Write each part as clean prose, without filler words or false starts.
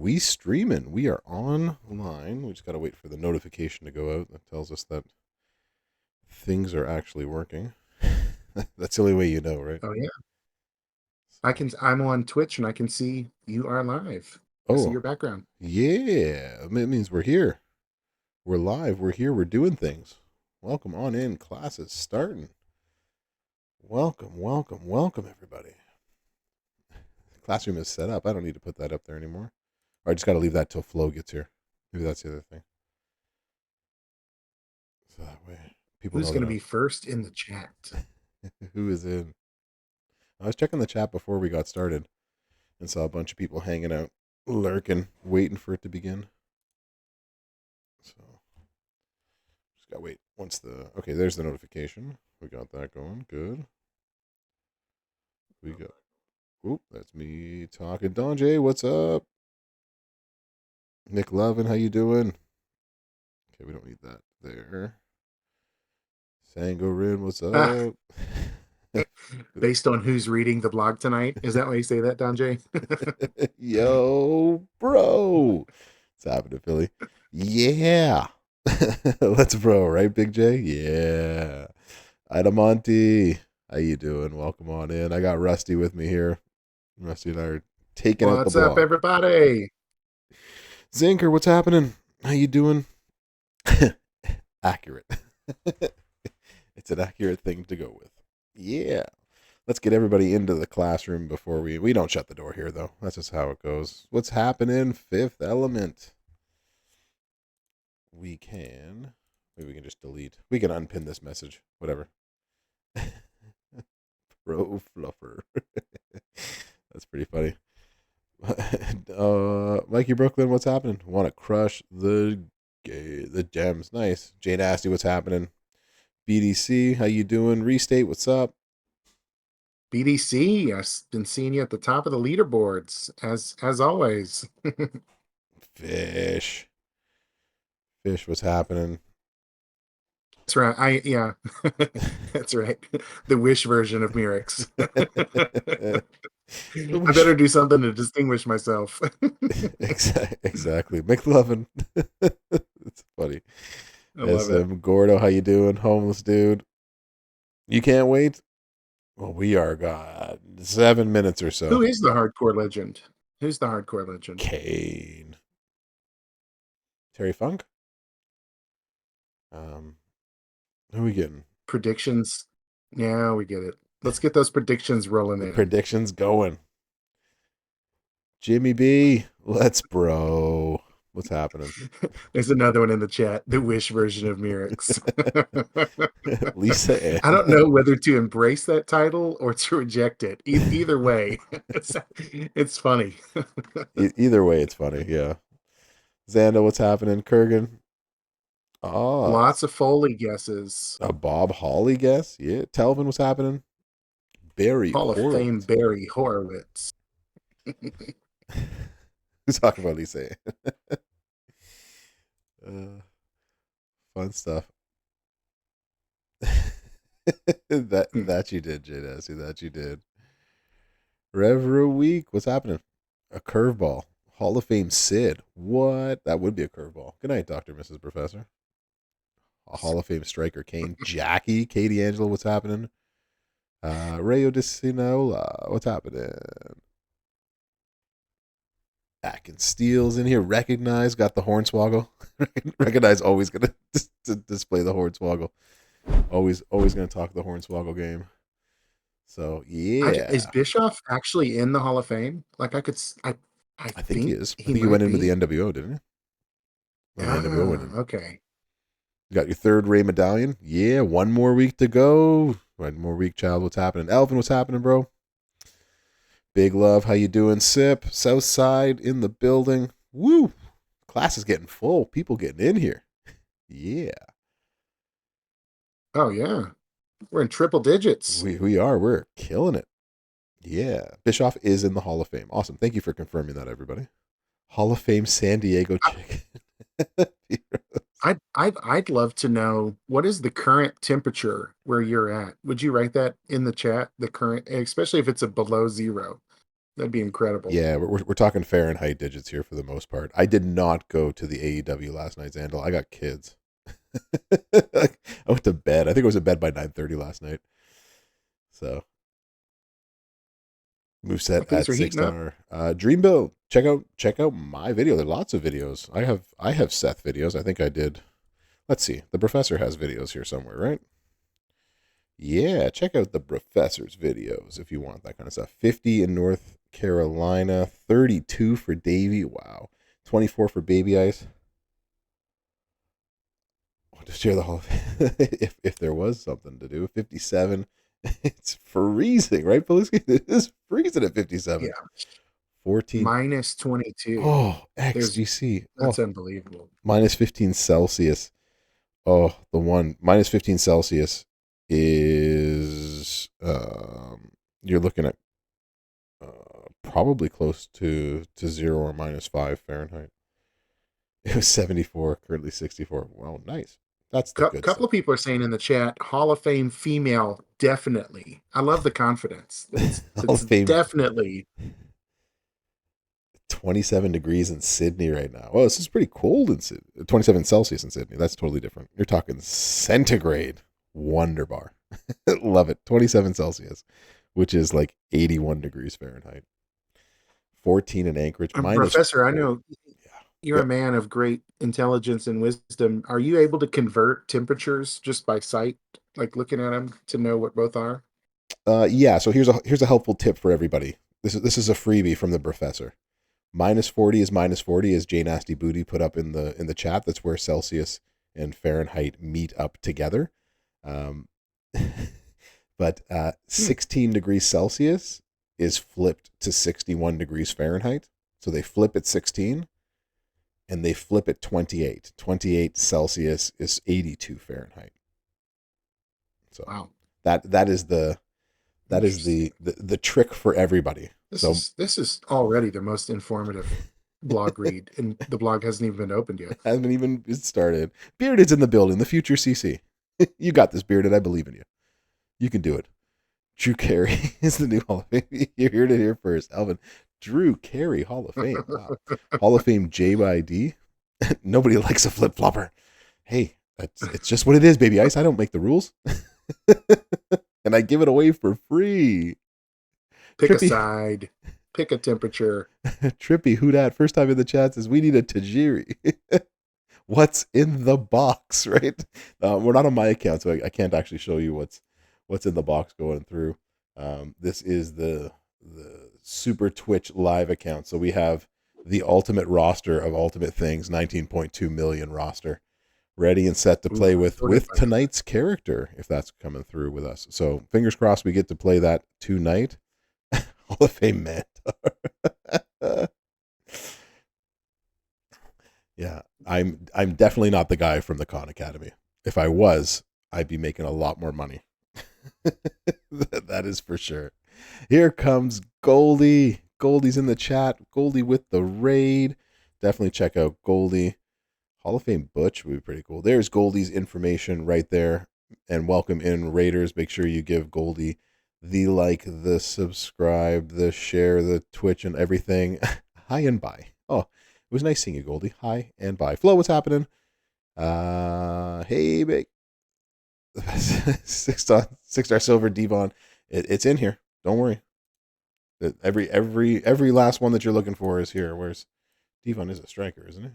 We streaming. We are online. We just got to wait for the notification to go out that tells us that things are actually working. That's the only way you know, right? Oh yeah. So, I'm on Twitch and I can see you are live. I see oh, your background. yeah. It means we're here. We're live. We're here. We're doing things. Welcome on in. Class is starting. Welcome, everybody. The classroom is set up. I don't need to put that up there anymore. Or I just got to leave that till Flo gets here. Maybe that's the other thing. So that way people Who's know going that to be first in the chat? who is in. I was checking the chat before we got started and saw a bunch of people hanging out, lurking, waiting for it to begin. So just gotta wait. Okay, there's the notification. We got that going. Good. We got. Oop, that's me talking. Don J, what's up? Nick Lovin, how you doing? Okay, we don't need that there. Sangorin, what's Ah, up? based on who's reading the blog tonight. Is that why you say that, Don J? Yo, bro. What's happening, Philly? Yeah. Let's bro, right, Big J? Yeah. Adamonte. How you doing? Welcome on in. I got Rusty with me here. Rusty and I are taking out the What's up, blog. everybody? Zinker, what's happening? How you doing? Accurate. It's an accurate thing to go with. Yeah. Let's get everybody into the classroom before we don't shut the door here though. That's just how it goes. What's happening? Fifth Element. Maybe we can just delete. We can unpin this message. Whatever. Pro fluffer. That's pretty funny. Mikey Brooklyn, what's happening? Want to crush the gems? Nice. Jay Nasty, what's happening? BDC, how you doing? Restate, what's up? BDC, I've been seeing you at the top of the leaderboards, as always. Fish, what's happening? That's right. Yeah, that's right. The Wish version of Mirix. I better do something to distinguish myself. Exactly. McLovin. It's funny. I love it. SM Gordo, how you doing? Homeless dude. You can't wait? Well, we are God 7 minutes or so. Who is the hardcore legend? Who's the hardcore legend? Kane. Terry Funk? Um, who are we getting? Predictions. Yeah, we get it. Let's get those predictions rolling The in. predictions going. Jimmy B, let's bro. What's happening? There's another one in the chat, the Wish version of Mirix. Lisa I Ann. don't know whether to embrace that title or to reject it. Either way, it's funny. Either way, it's funny. Yeah. Xanda, what's happening? Kurgan. Ah, Lots of Foley guesses. a Bob Holly guess. Yeah. Telvin, what's happening? Barry Hall of Fame Horowitz. Barry Horowitz. Who's talking about Lisa Ann? Fun stuff. that you did, JDSC. That you did. Rever Week. What's happening? A curveball. Hall of Fame Sid. What? That would be a curveball. Good night, Dr. Mrs. Professor. A Hall of Fame striker, Kane. Jackie. Katie Angela. What's happening? Rayo DeSinola. What's happening? Atkins Steele's in here. Recognize. Got the Hornswoggle. Recognize always going to display the Hornswoggle. Always going to talk the Hornswoggle game. So yeah, Is Bischoff actually in the Hall of Fame? Like I I think he think is. I he think he went might in with the be. NWO, didn't he? Well, the NWO went in. Okay. You got your third Ray medallion. Yeah, one more week to go. One more week, child. What's happening? Elvin, what's happening, bro? Big love. How you doing? Sip. Southside in the building. Woo. Class is getting full. People getting in here. Yeah. Oh yeah. We're in triple digits. We are. We're killing it. Yeah. Bischoff is in the Hall of Fame. Awesome. Thank you for confirming that, everybody. Hall of Fame San Diego chicken. I'd love to know what is the current temperature where you're at. Would you write that in the chat? The current, especially if it's a below zero. That'd be incredible. Yeah, we're talking Fahrenheit digits here for the most part. I did not go to the AEW last night, Zandal. I got kids. I went to bed. I think I was in bed by 9:30 last night. So moveset Things at are six heating up. star. Dreamville. Check out my video. There are lots of videos. I have Seth videos. I think I did. Let's see. The professor has videos here somewhere, right? Yeah, check out the professor's videos if you want that kind of stuff. 50 in North Carolina, 32 for Davy. Wow. 24 for Baby Ice. I'll just share the whole if there was something to do. 57. It's freezing, right, Polisky? It is freezing at 57. Yeah, 14. minus 22. Oh, There's XGC. That's Oh, unbelievable. minus 15 Celsius. Oh, the one minus 15 Celsius is you're looking at probably close to 0 or -5 Fahrenheit. It was 74, currently 64. Wow, nice. That's the good Couple stuff. of people are saying in the chat, Hall of Fame female, definitely. I love the confidence. Hall It's of Fame, definitely. 27 degrees in Sydney right now. Well, this is pretty cold in Sydney. 27 Celsius in Sydney. That's totally different. You're talking centigrade. Wonder bar. Love it. 27 Celsius, which is like 81 degrees Fahrenheit. 14 in Anchorage, Professor, I -4. know Yeah. you're a Yep. man of great intelligence and wisdom. Are you able to convert temperatures just by sight, like looking at them to know what both are? Yeah. So here's a helpful tip for everybody. This is a freebie from the professor. -40 is -40, as Jay Nasty Booty put up in the chat. That's where Celsius and Fahrenheit meet up together. Um, but Hmm. 16 degrees Celsius is flipped to 61 degrees Fahrenheit. So they flip at 16 and they flip at 28. 28 Celsius is 82 Fahrenheit. So Wow, that is interesting. the trick for everybody. So This is already the most informative blog read, and the blog hasn't even been opened yet. hasn't even started. Bearded's in the building, the future CC. You got this, Bearded. I believe in you. You can do it. Drew Carey is the new Hall of Fame. You're here to hear first. Alvin, Drew Carey, Hall of Fame. Wow. Hall of Fame J by D. Nobody likes a flip flopper. Hey, it's just what it is, baby ice. I don't make the rules. And I give it away for free. Pick a Trippy, side, pick a temperature. Trippy, who dat? First time in the chat says we need a Tajiri. What's in the box, right? We're not on my account, so I can't actually show you what's in the box going through. This is the Super Twitch live account. So we have the ultimate roster of Ultimate Things, 19.2 million roster, ready and set to play Ooh, with tonight's character, if that's coming through with us. So fingers crossed we get to play that tonight. Hall of Fame Mantar. Yeah, I'm definitely not the guy from the Khan Academy. If I was, I'd be making a lot more money. That is for sure. Here comes Goldie. Goldie's in the chat. Goldie with the raid. Definitely check out Goldie. Hall of Fame Butch would be pretty cool. There's Goldie's information right there. And welcome in Raiders. Make sure you give Goldie the like, the subscribe, the share, the Twitch, and everything. Hi and bye. Oh, it was nice seeing you, Goldie. Hi and bye. Flo, what's happening? Hey, big 6-star silver Devon. It's in here. Don't worry. Every last one that you're looking for is here. Where's Devon? Is a striker, isn't it?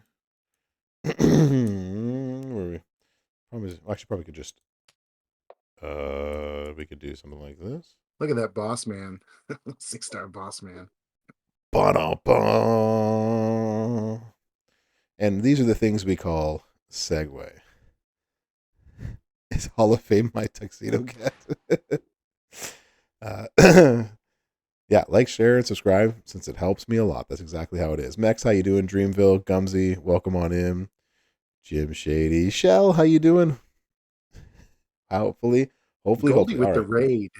Where are we? Probably could just we could do something like this. Look at that boss man. 6-star boss man. Ba-da-ba. And these are the things we call segue. Is Hall of Fame my tuxedo cat? Yeah, like, share, and subscribe since it helps me a lot. That's exactly how it is. Mex, how you doing? Dreamville, Gumsy, welcome on in. Jim Shady, Shell, how you doing? Hopefully. All Goldie with the right. raid.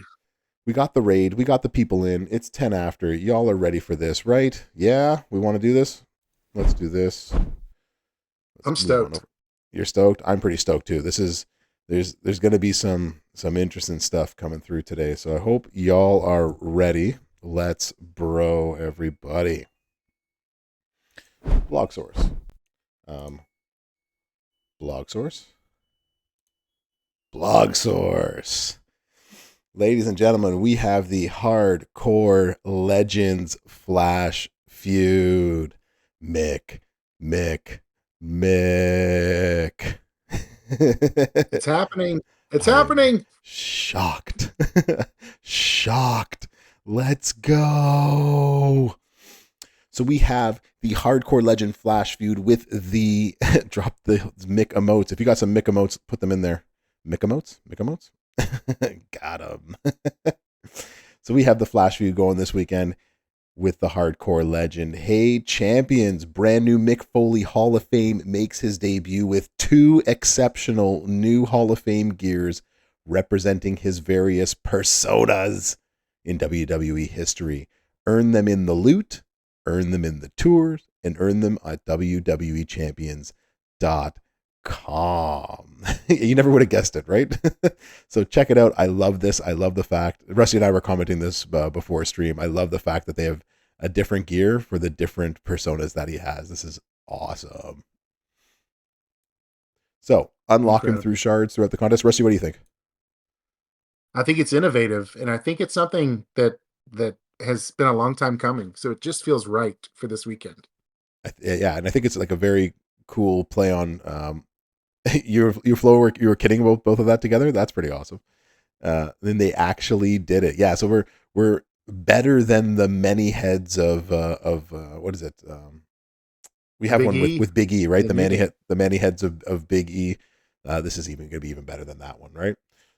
We got the raid. We got the people in. It's 10 after. Y'all are ready for this, right? Yeah, we want to do this. Let's do this. Let's I'm move on stoked. over. You're stoked. I'm pretty stoked too. There's going to be some interesting stuff coming through today. So I hope y'all are ready. Let's bro, everybody. Blog source. Um, blog source. Blog source. Ladies and gentlemen, we have the Hardcore Legends Flash Feud. Mick. It's happening. It's I am happening. shocked. Shocked. Let's go. So we have the Hardcore Legend Flash Feud with the drop the Mick emotes. If you got some Mick emotes, put them in there. Mick emotes? Mick emotes? Got them. So we have the Flash Feud going this weekend with the Hardcore Legend. Hey, champions, brand new Mick Foley Hall of Fame makes his debut with 2 exceptional new Hall of Fame gears representing his various personas in WWE history. Earn them in the loot, earn them in the tours, and earn them at WWEchampions.com. You never would have guessed it, right? So check it out. I love this. I love the fact, Rusty and I were commenting this before stream. I love the fact that they have a different gear for the different personas that he has. This is awesome. So unlock him Incredible. through shards throughout the contest. Rusty, what do you think? I think it's innovative, and I think it's something that has been a long time coming. So it just feels right for this weekend. Yeah, and I think it's like a very cool play on your flow. You were kidding about both of that together. That's pretty awesome. Then they actually did it. Yeah, so we're better than the many heads of what is it? We have Big one E, with Big E, right? the new day. The many heads of Big E. This is even going to be even better than that one, right?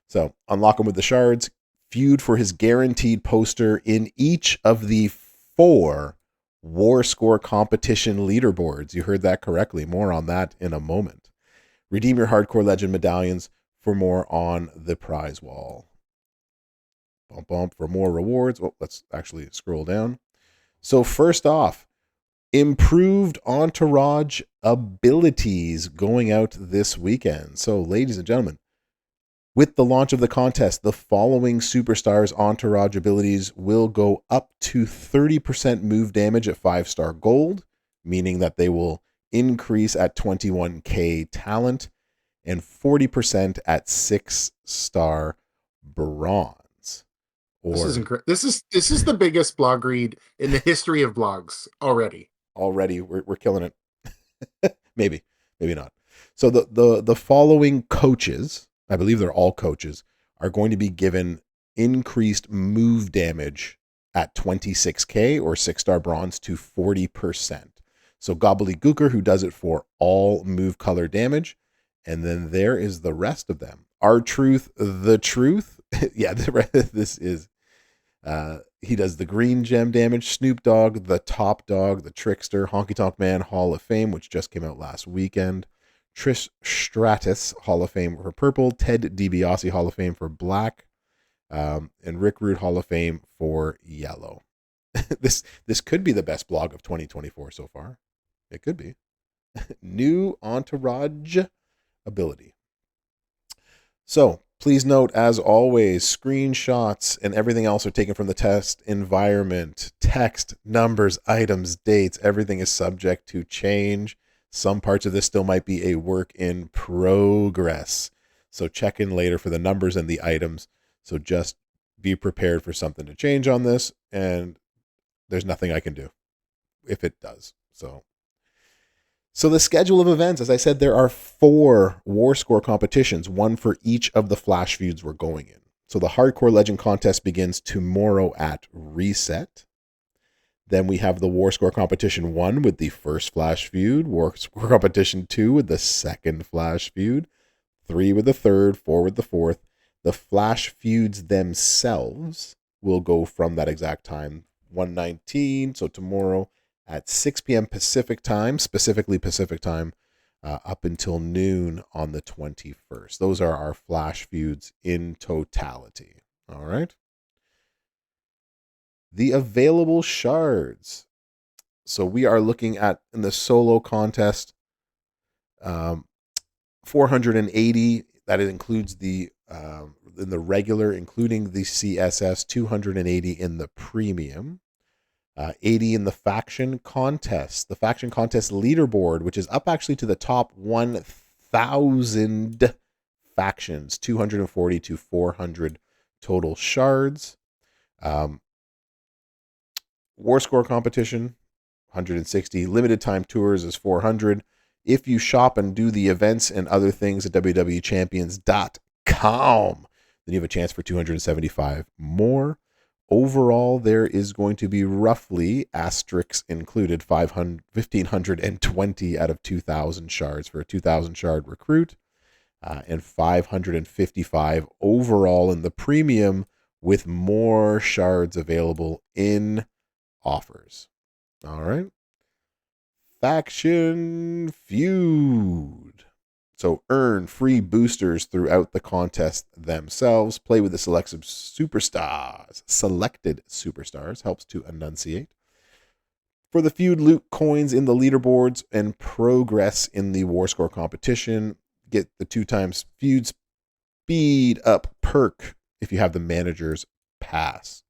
So unlock him with the shards. Feud for his guaranteed poster in each of the 4 War Score competition leaderboards. You heard that correctly. More on that in a moment. Redeem your Hardcore Legend medallions for more on the prize wall. Bump, bump for more rewards. Oh, let's actually scroll down. So first off, improved entourage abilities going out this weekend. So ladies and gentlemen, with the launch of the contest, the following superstars' entourage abilities will go up to 30% move damage at 5-star gold, meaning that they will increase at 21k talent and 40% at 6-star bronze. This is Or incredible. This is the biggest blog read in the history of blogs already. already we're killing it. maybe not. So the following coaches, I believe they're all coaches, are going to be given increased move damage at 26k or 6-star bronze to 40%. So Gobbledygooker, who does it for all move color damage, and then there is the rest of them. R-Truth, the Truth. Yeah, this is he does the green gem damage. Snoop Dogg, the Top Dog, the Trickster, Honky Tonk Man Hall of Fame, which just came out last weekend. Trish Stratus Hall of Fame for purple. Ted DiBiase Hall of Fame for black. And Rick Rude Hall of Fame for yellow. This could be the best blog of 2024 so far. It could be. New entourage ability. So please note, as always, screenshots and everything else are taken from the test environment. Text, numbers, items, dates, everything is subject to change. Some parts of this still might be a work in progress. So check in later for the numbers and the items. So just be prepared for something to change on this. And there's nothing I can do if it does. So the schedule of events, as I said, there are 4 War Score competitions, one for each of the Flash feuds we're going in. So the Hardcore Legend contest begins tomorrow at reset. Then we have the War Score competition 1 with the first Flash feud, War Score competition 2 with the second Flash feud, 3 with the third, 4 with the fourth. The Flash feuds themselves will go from that exact time, 1:19, so tomorrow at 6 p.m. Pacific time, specifically Pacific time, up until noon on the 21st. Those are our Flash feuds in totality. All right. The available shards. So we are looking at, in the solo contest, 480 that it includes the in the regular, including the CSS, 280 in the premium, 80 in the faction contest. The faction contest leaderboard, which is up actually to the top 1,000 factions, 240 to 400 total shards. War score competition, 160. Limited time tours is 400. If you shop and do the events and other things at www.champions.com, then you have a chance for 275 more. Overall, there is going to be roughly, asterisks included, 1,520 out of 2,000 shards for a 2,000 shard recruit, and 555 overall in the premium, with more shards available in offers. All right. Faction Feud. So earn free boosters throughout the contest themselves. Play with the selected superstars. Helps to enunciate. For the Feud, loot coins in the leaderboards and progress in the war score competition. Get the 2x Feud speed up perk if you have the manager's pass.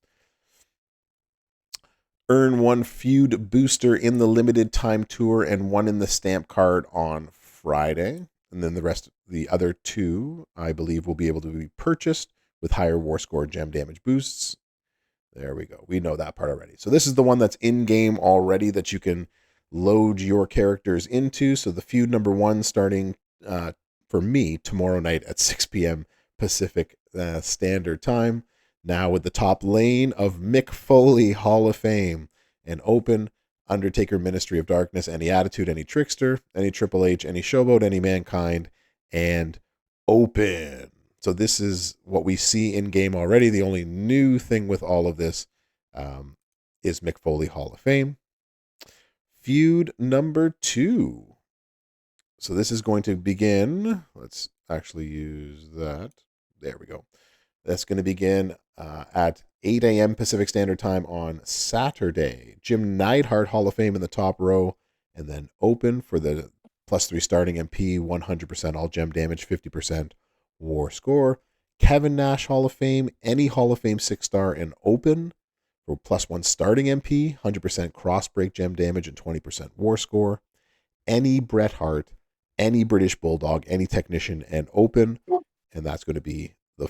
Earn 1 Feud booster in the limited time tour and 1 in the stamp card on Friday. And then the other 2, I believe, will be able to be purchased with higher war score gem damage boosts. There we go. We know that part already. So this is the one that's in-game already that you can load your characters into. So the Feud number 1 starting for me tomorrow night at 6 p.m. Pacific Standard Time. Now with the top lane of Mick Foley, Hall of Fame, and open Undertaker, Ministry of Darkness, any Attitude, any Trickster, any Triple H, any Showboat, any Mankind, and open. So this is what we see in game already. The only new thing with all of this is Mick Foley, Hall of Fame. Feud number 2. So this is going to begin. Let's actually use that. There we go. That's going to begin at 8 a.m. Pacific Standard Time on Saturday. Jim Neidhart, Hall of Fame in the top row, and then open for the +3 starting MP, 100% all gem damage, 50% war score. Kevin Nash, Hall of Fame, any Hall of Fame 6-star and open for +1 starting MP, 100% cross break gem damage, and 20% war score. Any Bret Hart, any British Bulldog, any technician and open, and that's going to be the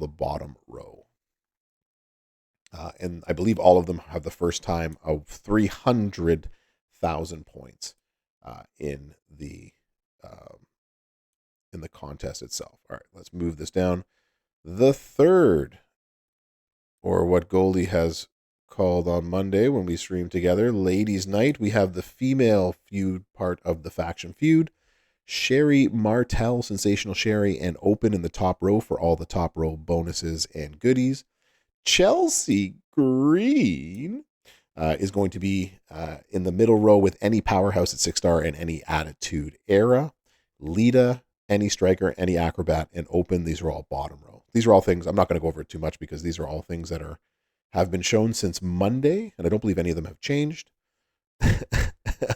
bottom row. And I believe all of them have the first time of 300,000 points in the contest itself. All right, let's move this down. The third, or what Goldie has called on Monday when we stream together, Ladies' Night. We have the female feud part of the faction feud. Sherry Martel, Sensational Sherry, and open in the top row for all the top row bonuses and goodies. Chelsea Green is going to be in the middle row with any Powerhouse at 6-star and any Attitude Era. Lita, any Striker, any Acrobat, and open. These are all bottom row. These are all things, I'm not going to go over it too much because these are all things that have been shown since Monday, and I don't believe any of them have changed.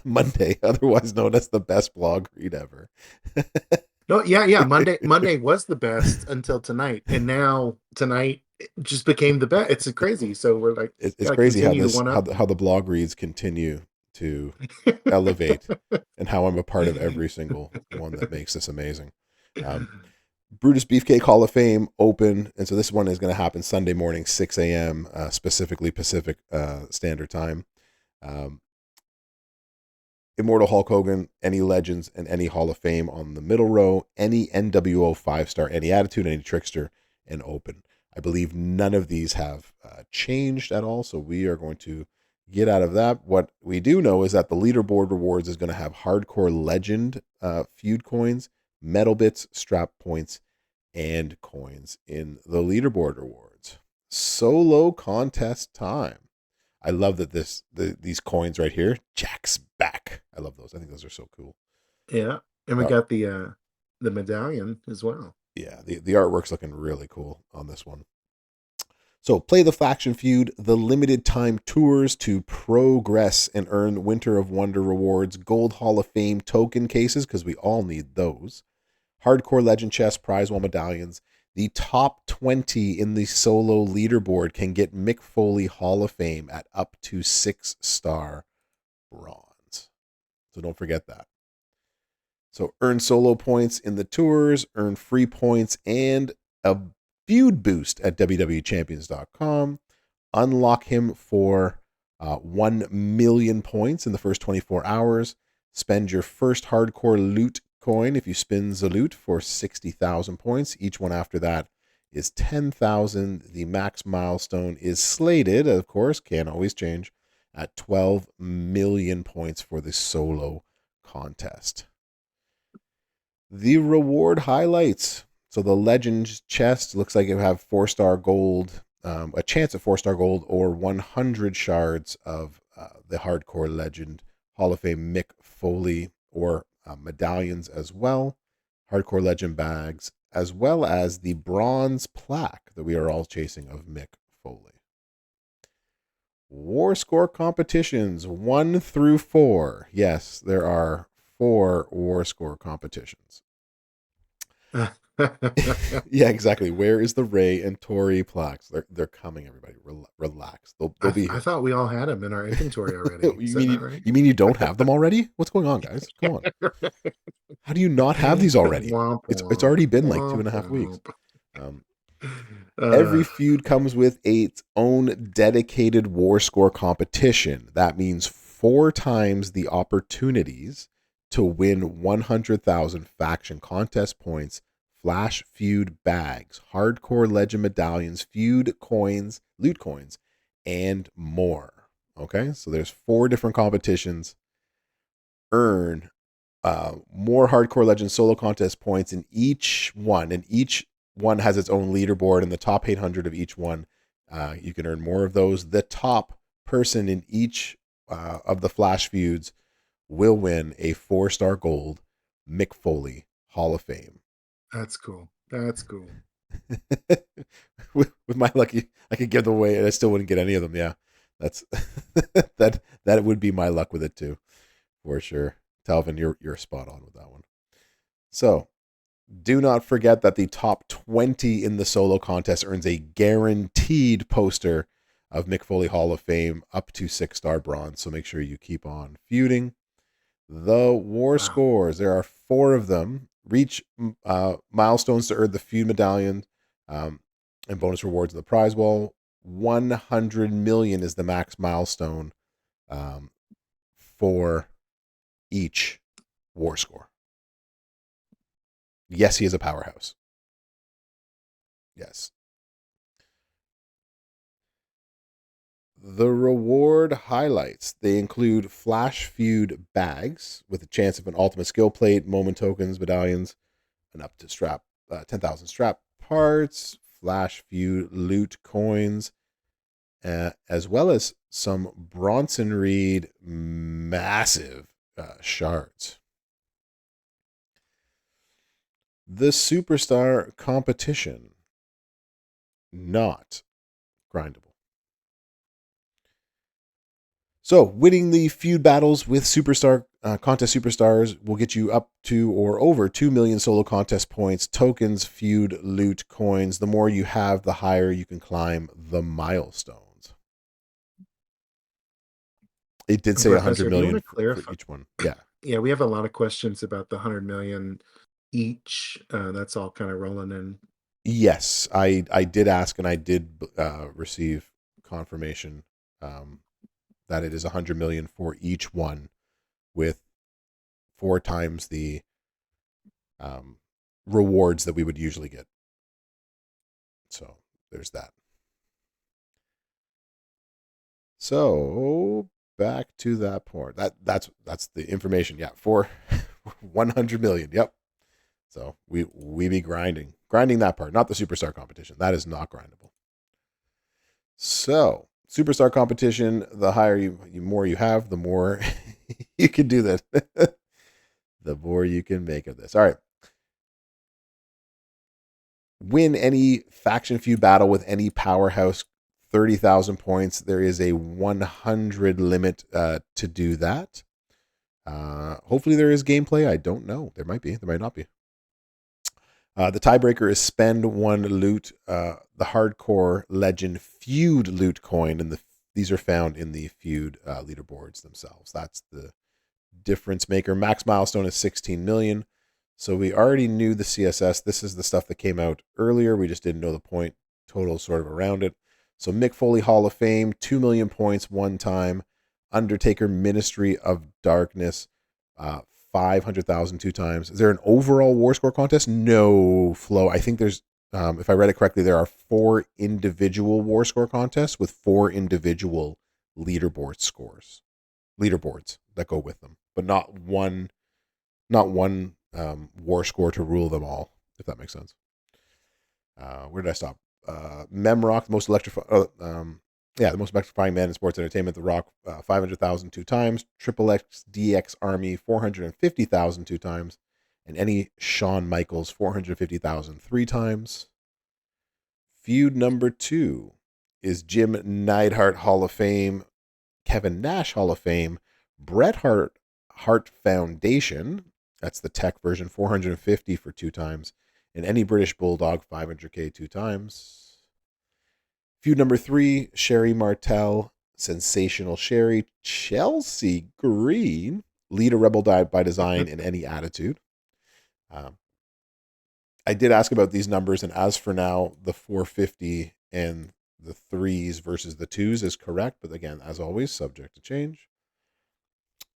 Monday, otherwise known as the best blog read ever. No, yeah. Monday was the best until tonight, and now tonight it just became the best. It's crazy. So we're like, it's crazy how the blog reads continue to elevate, and how I'm a part of every single one that makes this amazing. Brutus Beefcake Hall of Fame open, and so this one is going to happen Sunday morning, 6 a.m. Specifically Pacific Standard Time. Immortal Hulk Hogan, any Legends, and any Hall of Fame on the middle row, any NWO 5-star, any Attitude, any Trickster, and open. I believe none of these have changed at all, so we are going to get out of that. What we do know is that the leaderboard rewards is going to have Hardcore Legend feud coins, metal bits, strap points, and coins in the leaderboard rewards. Solo contest time. I love that these coins right here, Jack's back. I love those. I think those are so cool. Yeah, and we got the medallion as well. Yeah, the artwork's looking really cool on this one. So play the faction feud, the limited time tours to progress and earn Winter of Wonder rewards, Gold Hall of Fame token cases, because we all need those. Hardcore Legend Chest Prize Wall medallions. The top 20 in the solo leaderboard can get Mick Foley Hall of Fame at up to 6-star bronze. So don't forget that. So earn solo points in the tours, earn free points, and a feud boost at www.champions.com. Unlock him for 1 million points in the first 24 hours. Spend your first hardcore loot coin if you spin the loot for 60,000 points. Each one after that is 10,000. The max milestone is slated, of course, can always change, at 12 million points for the solo contest. The reward highlights. So the Legends chest looks like it have 4-star gold, a chance at 4-star gold, or 100 shards of the Hardcore Legend Hall of Fame Mick Foley, or medallions as well, Hardcore Legend bags, as well as the bronze plaque that we are all chasing of Mick Foley. War score competitions 1 through 4. Yes, there are 4 war score competitions. Yeah, exactly. Where is the Ray and Torrie plaques? They're coming, everybody. Relax. They'll be I here. thought we all had them in our inventory already. Is you that mean not right? you mean you don't have them already? What's going on, guys? Come on. How do you not have these already? Womp It's womp, already been like womp 2.5 weeks. womp. Every feud comes with its own dedicated war score competition. That means 4 times the opportunities to win 100,000 faction contest points, flash feud bags, hardcore legend medallions, feud coins, loot coins, and more. Okay, so there's 4 different competitions. Earn more hardcore legend solo contest points in each one, and each one has its own leaderboard. In the top 800 of each one, you can earn more of those. The top person in each of the flash feuds will win a 4-star gold Mick Foley Hall of Fame. That's cool. That's cool. with my lucky, I could give them away and I still wouldn't get any of them. Yeah, that's that would be my luck with it too, for sure. Talvin, you're spot on with that one. So do not forget that the top 20 in the solo contest earns a guaranteed poster of Mick Foley Hall of Fame up to 6-star bronze. So make sure you keep on feuding. The war scores, there are 4 of them. Reach milestones to earn the feud medallion and bonus rewards in the prize wall. 100 million is the max milestone for each war score. Yes, he is a powerhouse. Yes. The reward highlights. They include Flash Feud bags with a chance of an ultimate skill plate, moment tokens, medallions, and up to 10,000 strap parts, Flash Feud loot coins, as well as some Bronson Reed massive shards. The Superstar competition, not grindable. So, winning the feud battles with superstar contest superstars will get you up to or over 2 million solo contest points, tokens, feud, loot, coins. The more you have, the higher you can climb the milestones. It did say Professor, 100 if you want million to for clarify, each one. Yeah. yeah, we have a lot of questions about the 100 million each. That's all kind of rolling in. Yes, I did ask and I did receive confirmation that it is 100 million for each one, with 4 times the rewards that we would usually get. So there's that. So back to that part. That's the information. Yeah, for 100 million. Yep. So we be grinding that part, not the superstar competition. That is not grindable. So superstar competition, the higher you more you have, the more you can do that. The more you can make of this. All right. Win any faction feud battle with any powerhouse, 30,000 points. There is a 100 limit to do that. Hopefully there is gameplay. I don't know. There might be. There might not be. The tiebreaker is spend one loot, the hardcore legend Feud loot coin, and these are found in the Feud leaderboards themselves. That's the difference maker. Max milestone is 16 million. So we already knew the CSS. This is the stuff that came out earlier. We just didn't know the point total sort of around it. So Mick Foley Hall of Fame, 2 million points one time. Undertaker Ministry of Darkness, 500,000 two times. Is there an overall war score contest? No, Flo. I think there's, if I read it correctly, there are 4 individual war score contests with 4 individual leaderboards that go with them, but not one war score to rule them all, if that makes sense. Where did I stop? Memrock, the most the most electrifying man in sports entertainment. The Rock, 500,000 two times. Triple X DX Army, 450,000 two times. And any Shawn Michaels, 450,000 three times. Feud number 2 is Jim Neidhart Hall of Fame, Kevin Nash Hall of Fame, Bret Hart Foundation. That's the tech version, 450 for 2 times. And any British Bulldog, 500K 2 times. Feud number 3, Sherry Martel, Sensational Sherry, Chelsea Green, lead a rebel by design in any attitude. I did ask about these numbers, and as for now, the 450 and the 3s versus the 2s is correct, but again, as always, subject to change.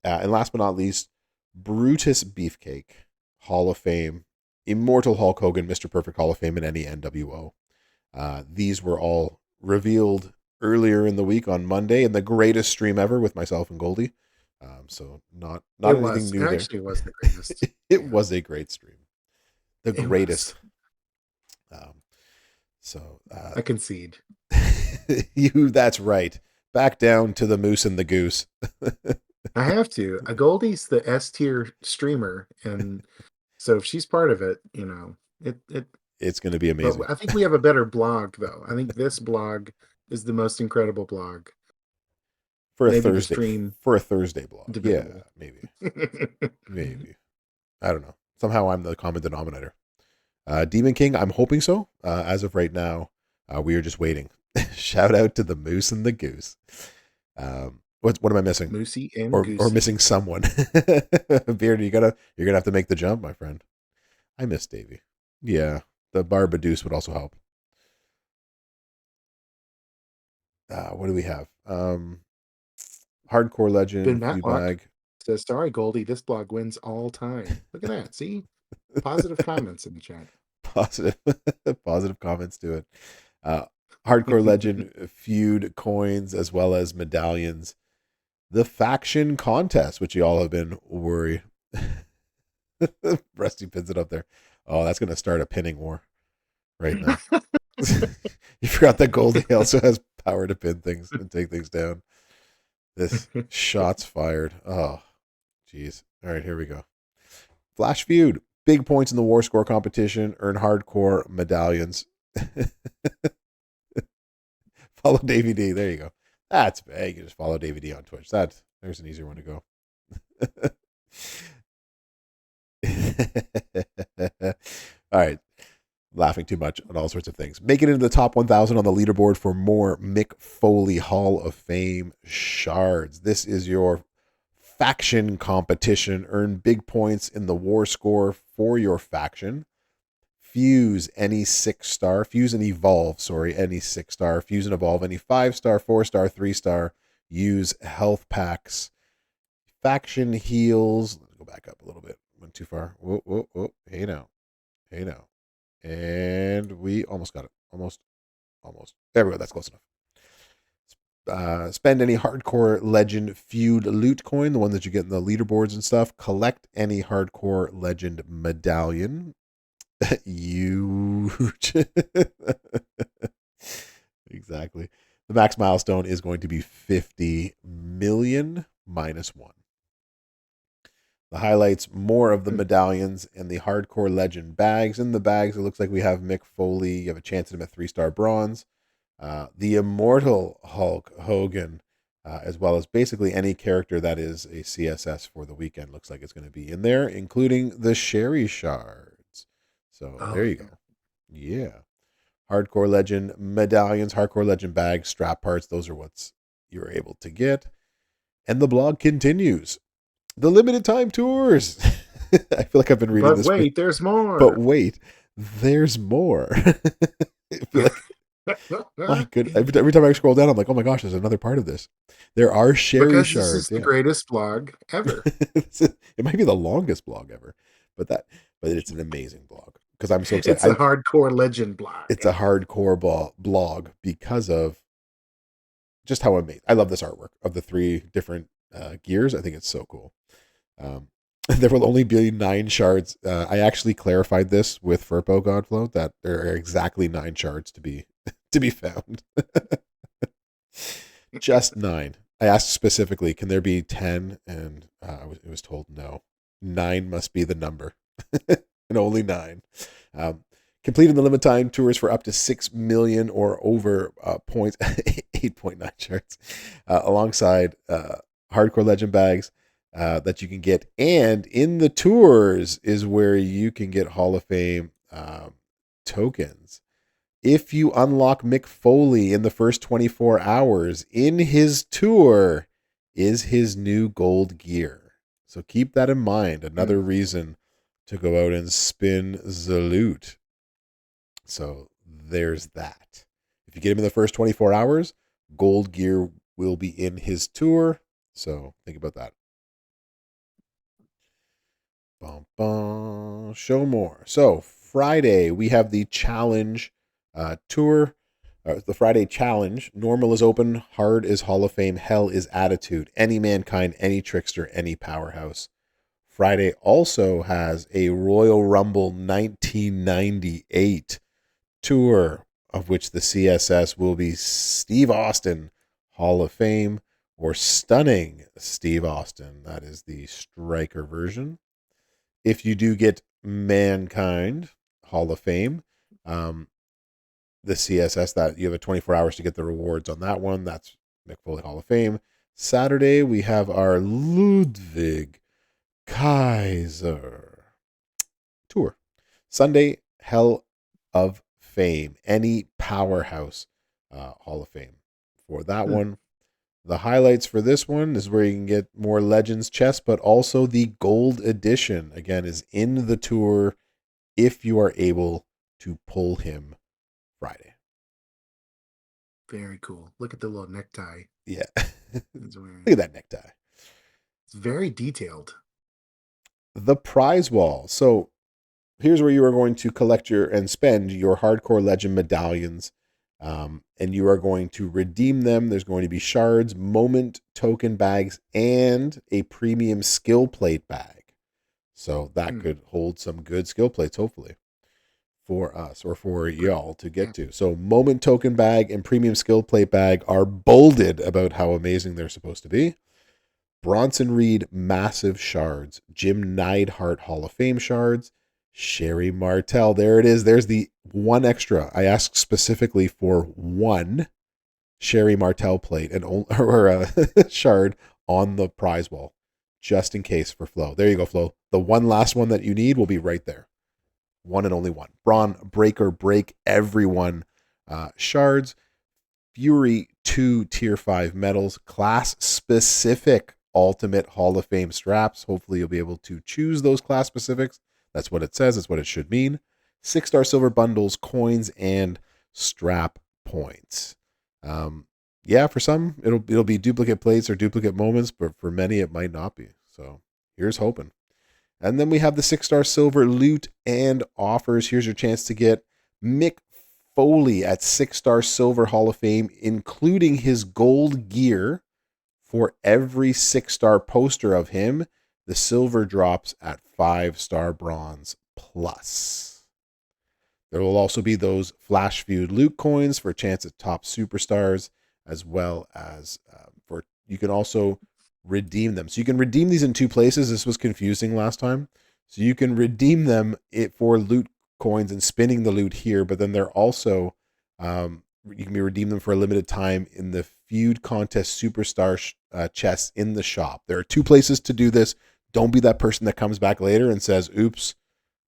And last but not least, Brutus Beefcake, Hall of Fame, Immortal Hulk Hogan, Mr. Perfect Hall of Fame, and any NWO. These were all revealed earlier in the week on Monday in the greatest stream ever with myself and Goldie. So not anything new there. Actually, it was the greatest. It was a great stream. The greatest. I concede. That's right. Back down to the moose and the goose. I have to. Goldie's the S tier streamer, and so if she's part of it, it's going to be amazing. I think we have a better blog, though. I think this blog is the most incredible blog for a Thursday blog. Debatable. Yeah, maybe. I don't know. Somehow I'm the common denominator. Demon King, I'm hoping so. As of right now, we are just waiting. Shout out to the moose and the goose. What am I missing? Moosey and or Goosey. Missing someone. Beard, you're gonna have to make the jump, my friend. I miss Davey. Yeah, the Barbadoose would also help. What do we have? Hardcore Legend, bag. Says, sorry, Goldie, this blog wins all time. Look at that. See? Positive comments in the chat. Positive comments to it. Hardcore Legend Feud coins as well as medallions. The faction contest, which you all have been worried. Rusty pins it up there. Oh, that's going to start a pinning war right now. You forgot that Goldie also has power to pin things and take things down. This shots fired. Oh, jeez. All right, here we go. Flash Feud. Big points in the war score competition. Earn hardcore medallions. Follow Davey D. There you go. That's bad. You can just follow Davey D on Twitch. There's an easier one to go. All right. Laughing too much on all sorts of things. Make it into the top 1,000 on the leaderboard for more Mick Foley Hall of Fame shards. This is your faction competition. Earn big points in the war score for your faction. Fuse any 6-star. Fuse and evolve, any 6-star. Fuse and evolve any 5-star, 4-star, 3-star. Use health packs. Faction heals. Let's go back up a little bit. Went too far. Whoa. Hey now. And we almost got it. Almost. There we go. That's close enough. Spend any hardcore legend Feud loot coin, the one that you get in the leaderboards and stuff. Collect any hardcore legend medallion. Huge. Exactly. The max milestone is going to be 50 million minus 1. The highlights, more of the medallions and the hardcore legend bags. In the bags, it looks like we have Mick Foley. You have a chance at him at 3-star bronze. The Immortal Hulk Hogan, as well as basically any character that is a CSS for the weekend. Looks like it's going to be in there, including the Sherry Shards. So Oh there you yeah. go. Yeah. Hardcore Legend medallions, Hardcore Legend bags, strap parts. Those are what's you're able to get. And the blog continues. The limited time tours. I feel like I've been reading But this for, wait, there's but more. wait, there's more. I feel like, my good. Every time I scroll down, I'm like, oh my gosh, there's another part of this. There are sherry Because this is shards. the Yeah. greatest blog ever. It might be the longest blog ever, but it's an amazing blog because I'm so excited. It's a hardcore legend blog. It's a hardcore blog because of just how amazing. I love this artwork of the three different gears. I think it's so cool. Um, there will only be 9 shards. I actually clarified this with Furpo Godflow that there are exactly 9 shards to be to be found. Just 9. I asked specifically, can there be 10? And it was told no. 9 must be the number, and only 9. Um, Completing the limit time tours for up to 6 million or over points, 8.9 shards, alongside Hardcore Legend bags that you can get. And in the tours is where you can get Hall of Fame tokens. If you unlock Mick Foley in the first 24 hours in his tour, is his new gold gear. So keep that in mind. Another reason to go out and spin the loot. So there's that. If you get him in the first 24 hours, gold gear will be in his tour. So think about that. Bum, bum. Show more. So Friday, we have the challenge tour. The Friday challenge. Normal is open. Hard is Hall of Fame. Hell is Attitude. Any Mankind, any Trickster, any Powerhouse. Friday also has a Royal Rumble 1998 tour, of which the CSS will be Steve Austin, Hall of Fame, or Stunning Steve Austin. That is the striker version. If you do get Mankind, Hall of Fame, the CSS, that you have 24 hours to get the rewards on that one. That's Mick Foley Hall of Fame. Saturday, we have our Ludwig Kaiser tour. Sunday, Hell of Fame, any Powerhouse Hall of Fame. For that one, the highlights for this one is where you can get more Legends chests, but also the gold edition, again, is in the tour if you are able to pull him Friday. Very cool. Look at the little necktie Yeah. he's wearing. Look at that necktie. It's very detailed. The prize wall. So here's where you are going to collect and spend your Hardcore Legend medallions. And you are going to redeem them. There's going to be shards, moment token bags, and a premium skill plate bag. So that could hold some good skill plates, hopefully, for us or for y'all to get to. So moment token bag and premium skill plate bag are bolded about how amazing they're supposed to be. Bronson Reed massive shards, Jim Neidhart Hall of Fame shards, Sherry Martel. There it is. There's the one extra. I asked specifically for one Sherry Martel plate and or a shard on the prize wall, just in case for Flo. There you go, Flo. The one last one that you need will be right there. One and only one. Braun Breaker break everyone shards. Fury 2 tier 5 medals, class specific Ultimate Hall of Fame straps. Hopefully you'll be able to choose those class specifics. That's what it says. That's what it should mean. 6-star silver bundles, coins, and strap points. Yeah, for some it'll be duplicate plates or duplicate moments, but for many it might not be. So here's hoping. And then we have the 6-star silver loot and offers. Here's your chance to get Mick Foley at 6-star silver Hall of Fame, including his gold gear. For every 6-star poster of him, the silver drops at 5-star bronze plus. There will also be those Flash Feud loot coins for a chance at top superstars, as well as you can also redeem them. So you can redeem these in 2 places. This was confusing last time. So you can redeem them for loot coins and spinning the loot here, but then they're also you can redeem them for a limited time in the Feud contest superstar chests in the shop. There are 2 places to do this. Don't be that person that comes back later and says, oops,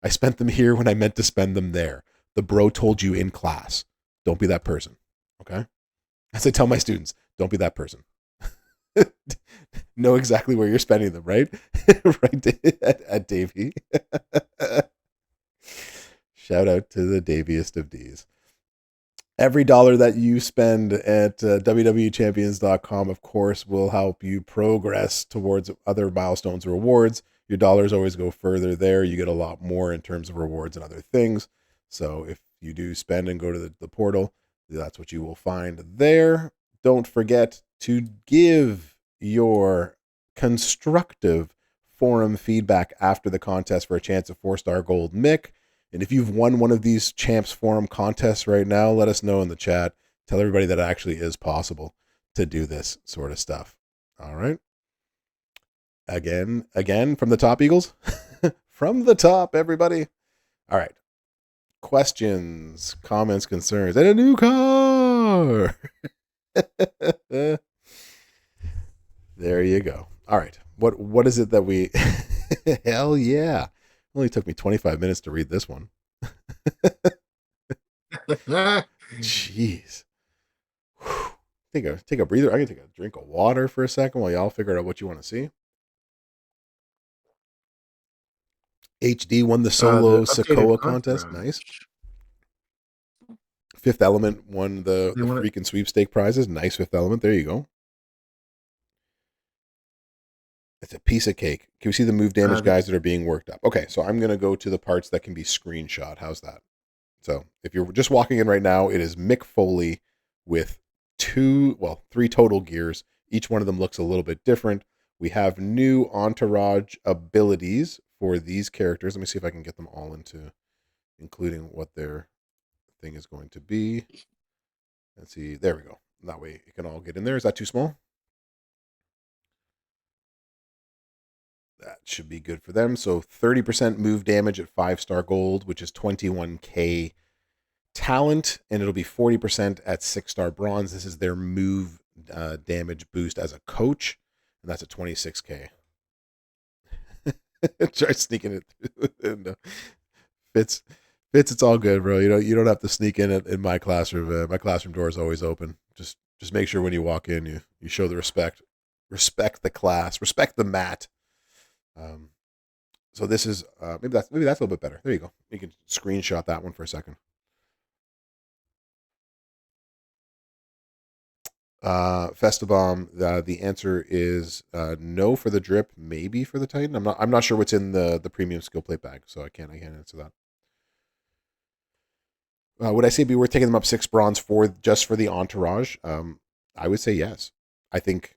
I spent them here when I meant to spend them there. The bro told you in class. Don't be that person. Okay? As I tell my students, don't be that person. Know exactly where you're spending them, right? Right at Davy. Shout out to the Daviest of D's. Every dollar that you spend at www.champions.com, of course, will help you progress towards other milestones or rewards. Your dollars always go further there. You get a lot more in terms of rewards and other things. So if you do spend and go to the portal, that's what you will find there. Don't forget to give your constructive forum feedback after the contest for a chance of 4-star gold Mick. And if you've won one of these Champs Forum contests right now, let us know in the chat. Tell everybody that it actually is possible to do this sort of stuff. All right. Again, from the top, Eagles. From the top, everybody. All right. Questions, comments, concerns, and a new car. There you go. All right. What is it that we hell yeah. It only took me 25 minutes to read this one. Jeez. Take a breather. I can take a drink of water for a second while y'all figure out what you want to see. HD won the solo The updated Sokoa contest. Entourage. Nice. Fifth Element won the freaking sweepstake prizes. Nice Fifth Element. There you go. It's a piece of cake. Can we see the move damage guys that are being worked up? Okay, so I'm going to go to the parts that can be screenshot. How's that? So if you're just walking in right now, it is Mick Foley with 3 total gears. Each one of them looks a little bit different. We have new entourage abilities for these characters. Let me see if I can get them all into including what their thing is going to be. Let's see. There we go. That way it can all get in there. Is that too small? That should be good for them. So 30% move damage at 5-star gold, which is 21k talent, and it'll be 40% at 6-star bronze. This is their move damage boost as a coach, and that's at 26k. Try sneaking it through. Fitz, it's all good, bro. You don't have to sneak in my classroom. My classroom door is always open. Just make sure when you walk in, you show the respect the class, respect the mat. So this is maybe that's a little bit better. There you go. You can screenshot that one for a second. Festabomb, the answer is no for the drip, maybe for the Titan. I'm not sure what's in the premium skill plate bag, so I can't answer that. Would I say be worth taking them up 6 bronze just for the entourage? I would say yes. I think,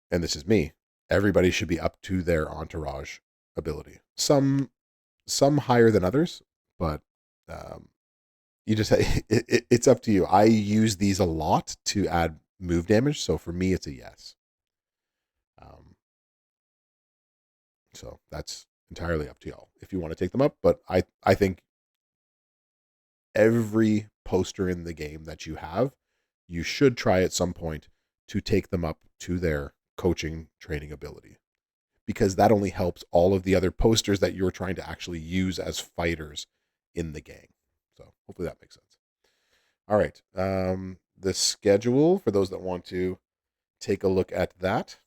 and this is me, everybody should be up to their entourage ability. Some higher than others, but you just it's up to you. I use these a lot to add move damage, so for me it's a yes. So that's entirely up to y'all if you want to take them up, but I think every poster in the game that you have, you should try at some point to take them up to their coaching training ability, because that only helps all of the other posters that you're trying to actually use as fighters in the gang. So hopefully that makes sense. All right. The schedule, for those that want to take a look at that.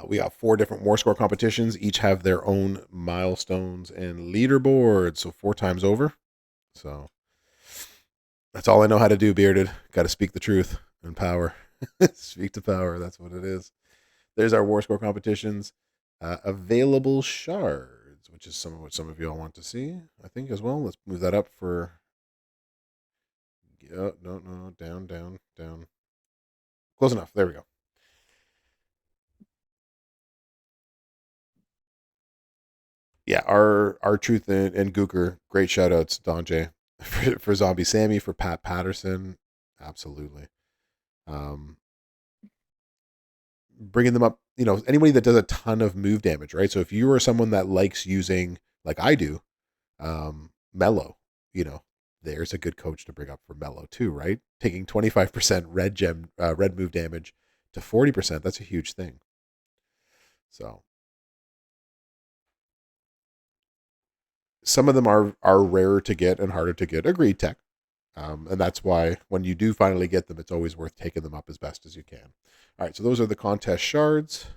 We have 4 different war score competitions. Each have their own milestones and leaderboards. So 4 times over. So that's all I know how to do, Bearded. Got to speak the truth and power. Speak to power. That's what it is. There's our war score competitions. Available shards, which is what some of y'all want to see, I think, as well. Let's move that up for... No, down. Close enough. There we go. Yeah, our Truth and Gooker, great shout outs, Don J. For Zombie Sammy, for Pat Patterson. Absolutely. Bringing them up, anybody that does a ton of move damage, right? So if you are someone that likes using, like I do, Mellow, there's a good coach to bring up for Mellow too, right? Taking 25% red move damage to 40%, that's a huge thing. So some of them are rarer to get and harder to get. Agreed, tech. And that's why when you do finally get them, it's always worth taking them up as best as you can. All right, so those are the contest shards.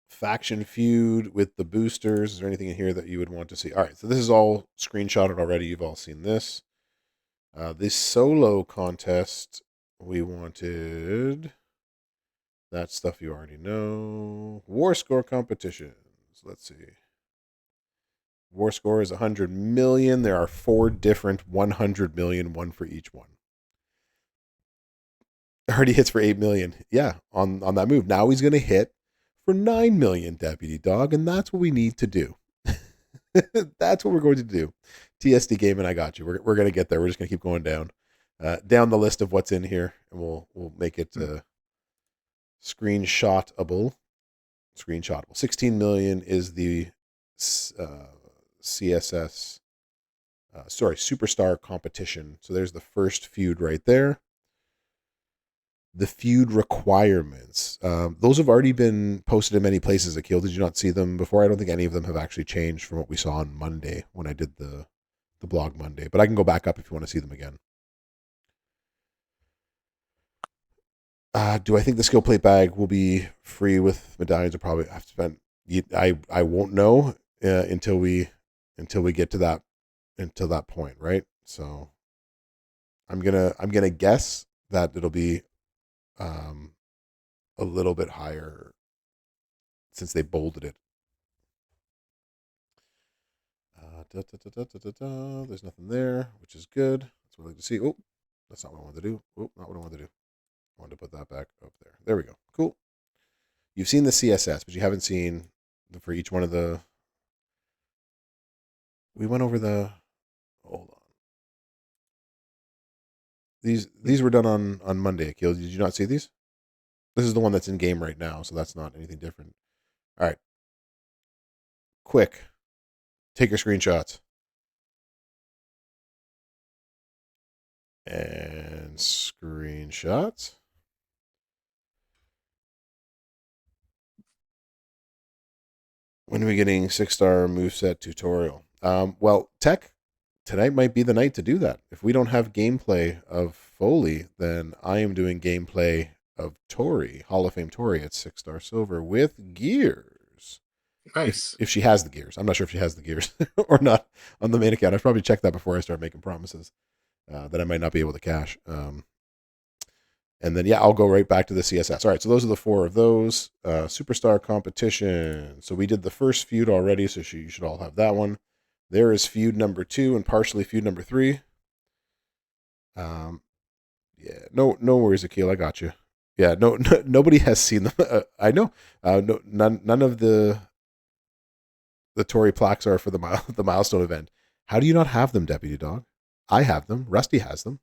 Faction feud with the boosters. Is there anything in here that you would want to see? All right, so this is all screenshotted already. You've all seen this. This solo contest, we wanted that stuff you already know. War score competitions. Let's see. War score is 100 million. There are 4 different 100 million, one for each one. Already hits for 8 million. Yeah, on that move. Now he's going to hit for 9 million, Deputy Dog, and that's what we need to do. That's what we're going to do. TSD Gaming, I got you. We're going to get there. We're just going to keep going down the list of what's in here, and we'll make it screenshotable. 16 million is the CSS, Superstar competition. So there's the first feud right there. The feud requirements. Those have already been posted in many places. Akil, did you not see them before? I don't think any of them have actually changed from what we saw on Monday when I did the blog Monday. But I can go back up if you want to see them again. Do I think the skill plate bag will be free with medallions? Or probably have to spend. I won't know until we get to that point, right? So I'm gonna guess that it'll be a little bit higher since they bolded it. There's nothing there, which is good. That's what I like to see. Oh, that's not what I wanted to do. Oh, not what I wanted to do. I wanted to put that back up there. There we go. Cool. You've seen the CSS, but you haven't seen for each one of the. We went over the. Hold on. These were done on Monday, Akil. Did you not see these? This is the one that's in game right now, so that's not anything different. All right. Quick. Take your screenshots. And screenshots. When are we getting 6-star moveset tutorial? Well, Tech, tonight might be the night to do that. If we don't have gameplay of Foley, then I am doing gameplay of Torrie, Hall of Fame Torrie at 6-star silver with gears. Nice. If she has the gears. I'm not sure if she has the gears or not on the main account. I should probably check that before I start making promises that I might not be able to cash. And then, yeah, I'll go right back to the CSS. All right, so those are the 4 of those. Superstar competition. So we did the first feud already, so you should all have that one. There is feud number 2 and partially feud number 3. Yeah, no worries, Akil. I got you. Yeah, nobody has seen them. I know. None of the Torrie plaques are for the milestone event. How do you not have them, Deputy Dog? I have them. Rusty has them.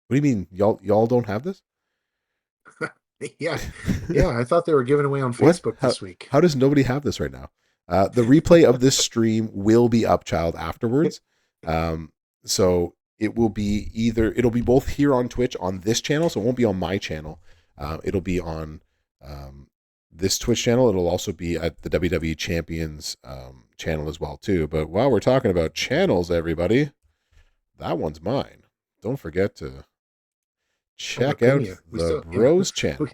What do you mean, y'all don't have this? Yeah. I thought they were giving away on Facebook this week. How does nobody have this right now? The replay of this stream will be up, child, afterwards. So it will be it'll be both here on Twitch on this channel, so it won't be on my channel. It'll be on this Twitch channel. It'll also be at the WWE Champions channel as well too. But while we're talking about channels, everybody, that one's mine. Don't forget to check out the Bros channel.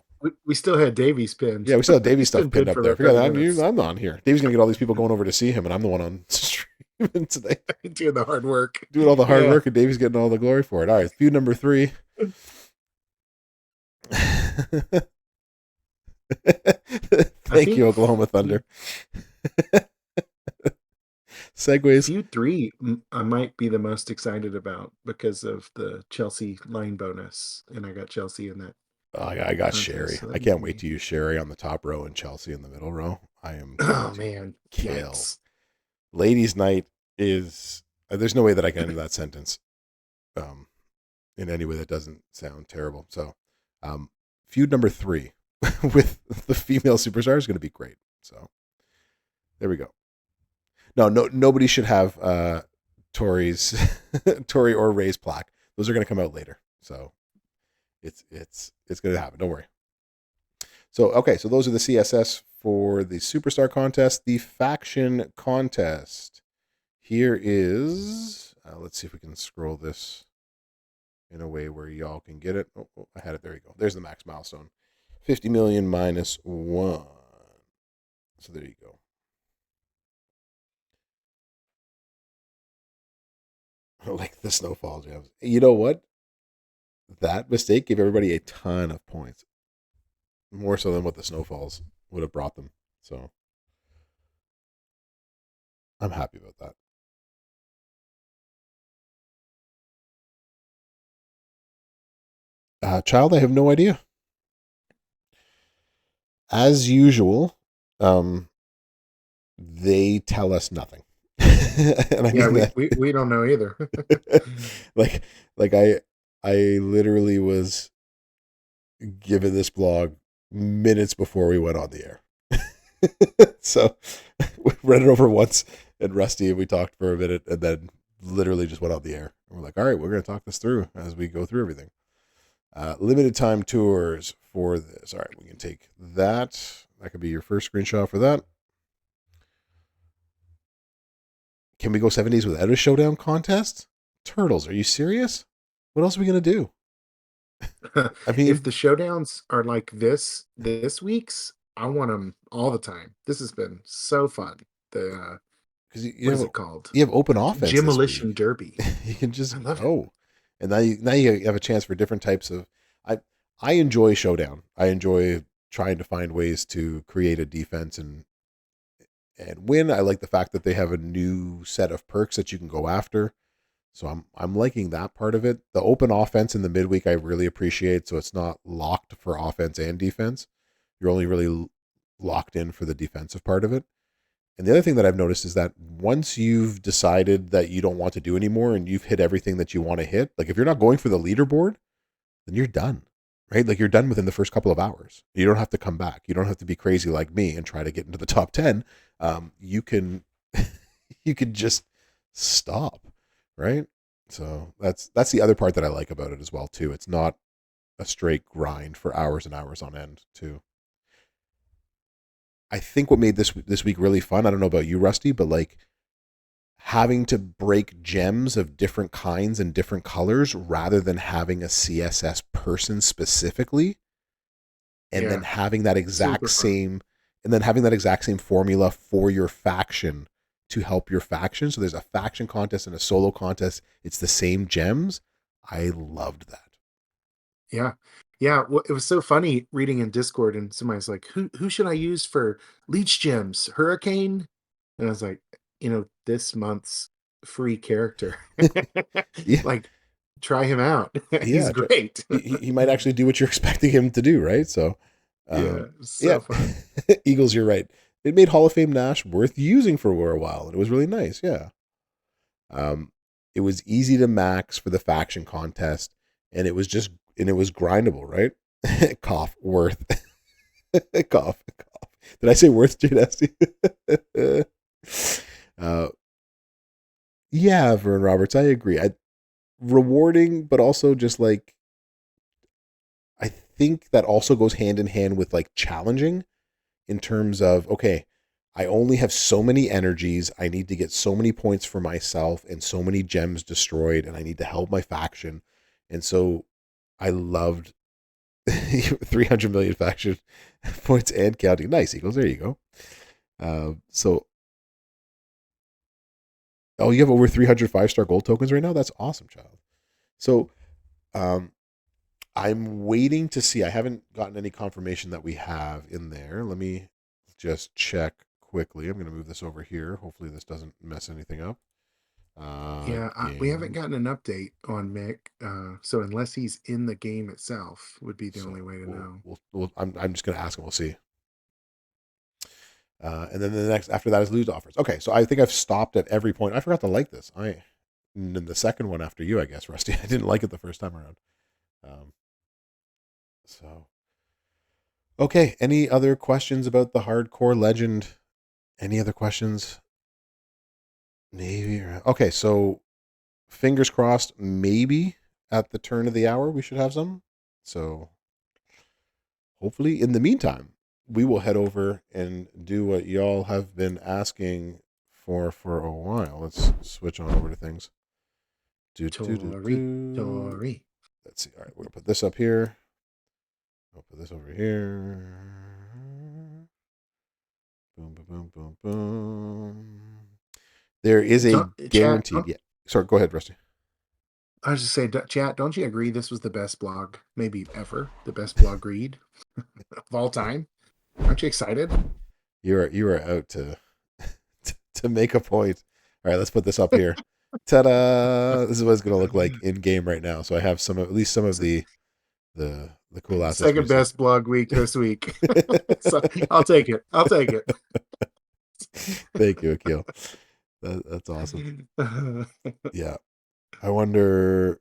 We still had Davies pinned. Yeah, we still had Davies stuff pinned up there. I'm on here. Davies gonna get all these people going over to see him, and I'm the one on streaming today. Doing the hard work. Doing all the hard work, and Davies getting all the glory for it. All right, feud number 3. Thank you, Oklahoma Thunder. Segues. Feud 3, I might be the most excited about because of the Chelsea line bonus, and I got Chelsea in that. I got Sherry. So I can't wait to use Sherry on the top row and Chelsea in the middle row. I am. Oh man, kill. Yes. Ladies' night is. There's no way that I can end that sentence, in any way that doesn't sound terrible. So, feud number 3 with the female superstar is going to be great. So, there we go. No, nobody should have Torrie or Ray's plaque. Those are going to come out later. So it's going to happen. Don't worry. So, okay. So those are the CSS for the Superstar contest, the Faction contest. Here is, let's see if we can scroll this in a way where y'all can get it. Oh, I had it. There you go. There's the max milestone. 50 million minus 1. So there you go. Like the snowfall gems. You know what? That mistake gave everybody a ton of points. More so than what the snowfalls would have brought them. So I'm happy about that. Child, I have no idea. As usual, they tell us nothing. And I mean that we don't know either. like I literally was given this blog minutes before we went on the air. So we read it over once and Rusty and we talked for a minute and then literally just went on the air. And we're like, all right, we're going to talk this through as we go through everything. Limited time tours for this. All right, we can take that. That could be your first screenshot for that. Can we go 7 days without a showdown contest? Turtles, are you serious? What else are we going to do? I mean, if the showdowns are like this week's, I want them all the time. This has been so fun. The what is it called? You have open offense. Demolition Derby. You can just go, and now you have a chance for different types of. I enjoy showdown. I enjoy trying to find ways to create a defense and win. I like the fact that they have a new set of perks that you can go after. So I'm liking that part of it. The open offense in the midweek I really appreciate. So it's not locked for offense and defense. You're only really locked in for the defensive part of it. And the other thing that I've noticed is that once you've decided that you don't want to do anymore and you've hit everything that you want to hit, like if you're not going for the leaderboard, then you're done, right? Like you're done within the first couple of hours. You don't have to come back. You don't have to be crazy like me and try to get into the top 10. You can, you can just stop, right? So that's the other part that I like about it as well too. It's not a straight grind for hours and hours on end too. I think what made this week really fun, I don't know about you, Rusty, but like having to break gems of different kinds and different colors rather than having a CSS person specifically, and then having that exact same formula for your faction to help your faction. So there's a faction contest and a solo contest. It's the same gems. I loved that. Yeah. Yeah, well, it was so funny reading in Discord, and somebody's like, "Who should I use for Leech Gems? Hurricane?" And I was like, this month's free character. Yeah. Like, try him out. He's great. He might actually do what you're expecting him to do, right? So, fun. Eagles, you're right. It made Hall of Fame Nash worth using for a while, and it was really nice. Yeah. It was easy to max for the faction contest, and it was grindable, right? Cough, worth. Cough. Did I say worth, JSD? Yeah, Vern Roberts, I agree. Rewarding, but also just like, I think that also goes hand in hand with like challenging in terms of, okay, I only have so many energies. I need to get so many points for myself and so many gems destroyed, and I need to help my faction. And so I loved 300 million faction points and counting. Nice, Eagles. There you go. You have over 300 5-star gold tokens right now? That's awesome, child. So I'm waiting to see. I haven't gotten any confirmation that we have in there. Let me just check quickly. I'm going to move this over here. Hopefully this doesn't mess anything up. We haven't gotten an update on Mick, so unless he's in the game itself, would be the only way to know. I'm just going to ask him. We'll see. And then the next after that is lose offers. Okay, so I think I've stopped at every point. I forgot to like this. And then the second one after you, I guess, Rusty. I didn't like it the first time around. Okay. Any other questions about the hardcore legend? Any other questions? Maybe. Okay, so fingers crossed. Maybe at the turn of the hour we should have some. So hopefully, in the meantime, we will head over and do what y'all have been asking for a while. Let's switch on over to things. Do do do Torrie, do. Torrie. Let's see. All right, we're gonna put this up here. I'll put this over here. Boom, boom, boom, boom, boom. There is a Chat, guaranteed. Yeah. Sorry. Go ahead, Rusty. I was just saying, chat, don't you agree this was the best blog, maybe ever, the best blog read of all time? Aren't you excited? You are out to make a point. All right, let's put this up here. Ta-da! This is what it's going to look like in game right now. So I have at least some of the cool assets for you Second to see. best blog week this week. So I'll take it. I'll take it. Thank you, Akil. That's awesome. Yeah, I wonder.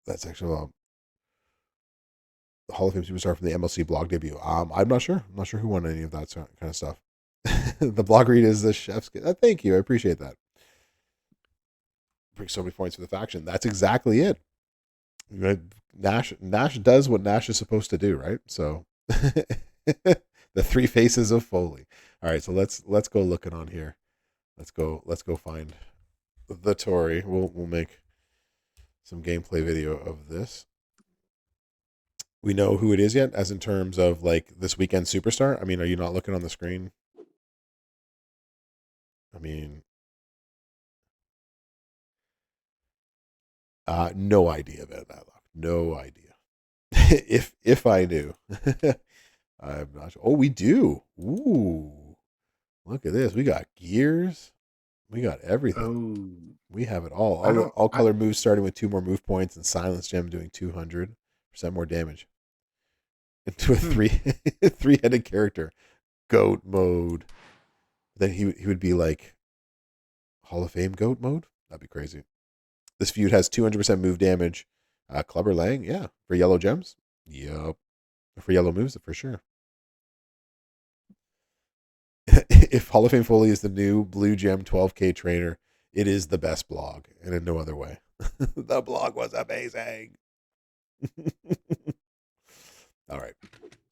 That's actually the Hall of Fame superstar from the MLC blog debut. I'm not sure. I'm not sure who won any of that kind of stuff. The blog read is the chef's. Thank you. I appreciate that. Brings so many points for the faction. That's exactly it. Nash does what Nash is supposed to do, right? So the three faces of Foley. All right, so let's go looking on here. Let's go find the Torrie. We'll make some gameplay video of this. We know who it is yet, as in terms of like this weekend superstar. I mean, are you not looking on the screen? I mean, no idea about that. No idea. if I knew, I'm not sure. Oh, we do. Ooh, look at this. We got gears. We got everything. Oh, We have it all. I don't. All I color moves starting with 2 more move points, and Silence Gem doing 200% more damage. Into a hmm. three-headed character, goat mode. Then he would be like Hall of Fame goat mode. That'd be crazy. This feud has 200% move damage. Clubber Lang, yeah, for yellow gems. Yup, for yellow moves for sure. If Hall of Fame Foley is the new Blue Gem 12K trainer, it is the best blog, and in no other way. The blog was amazing. All right.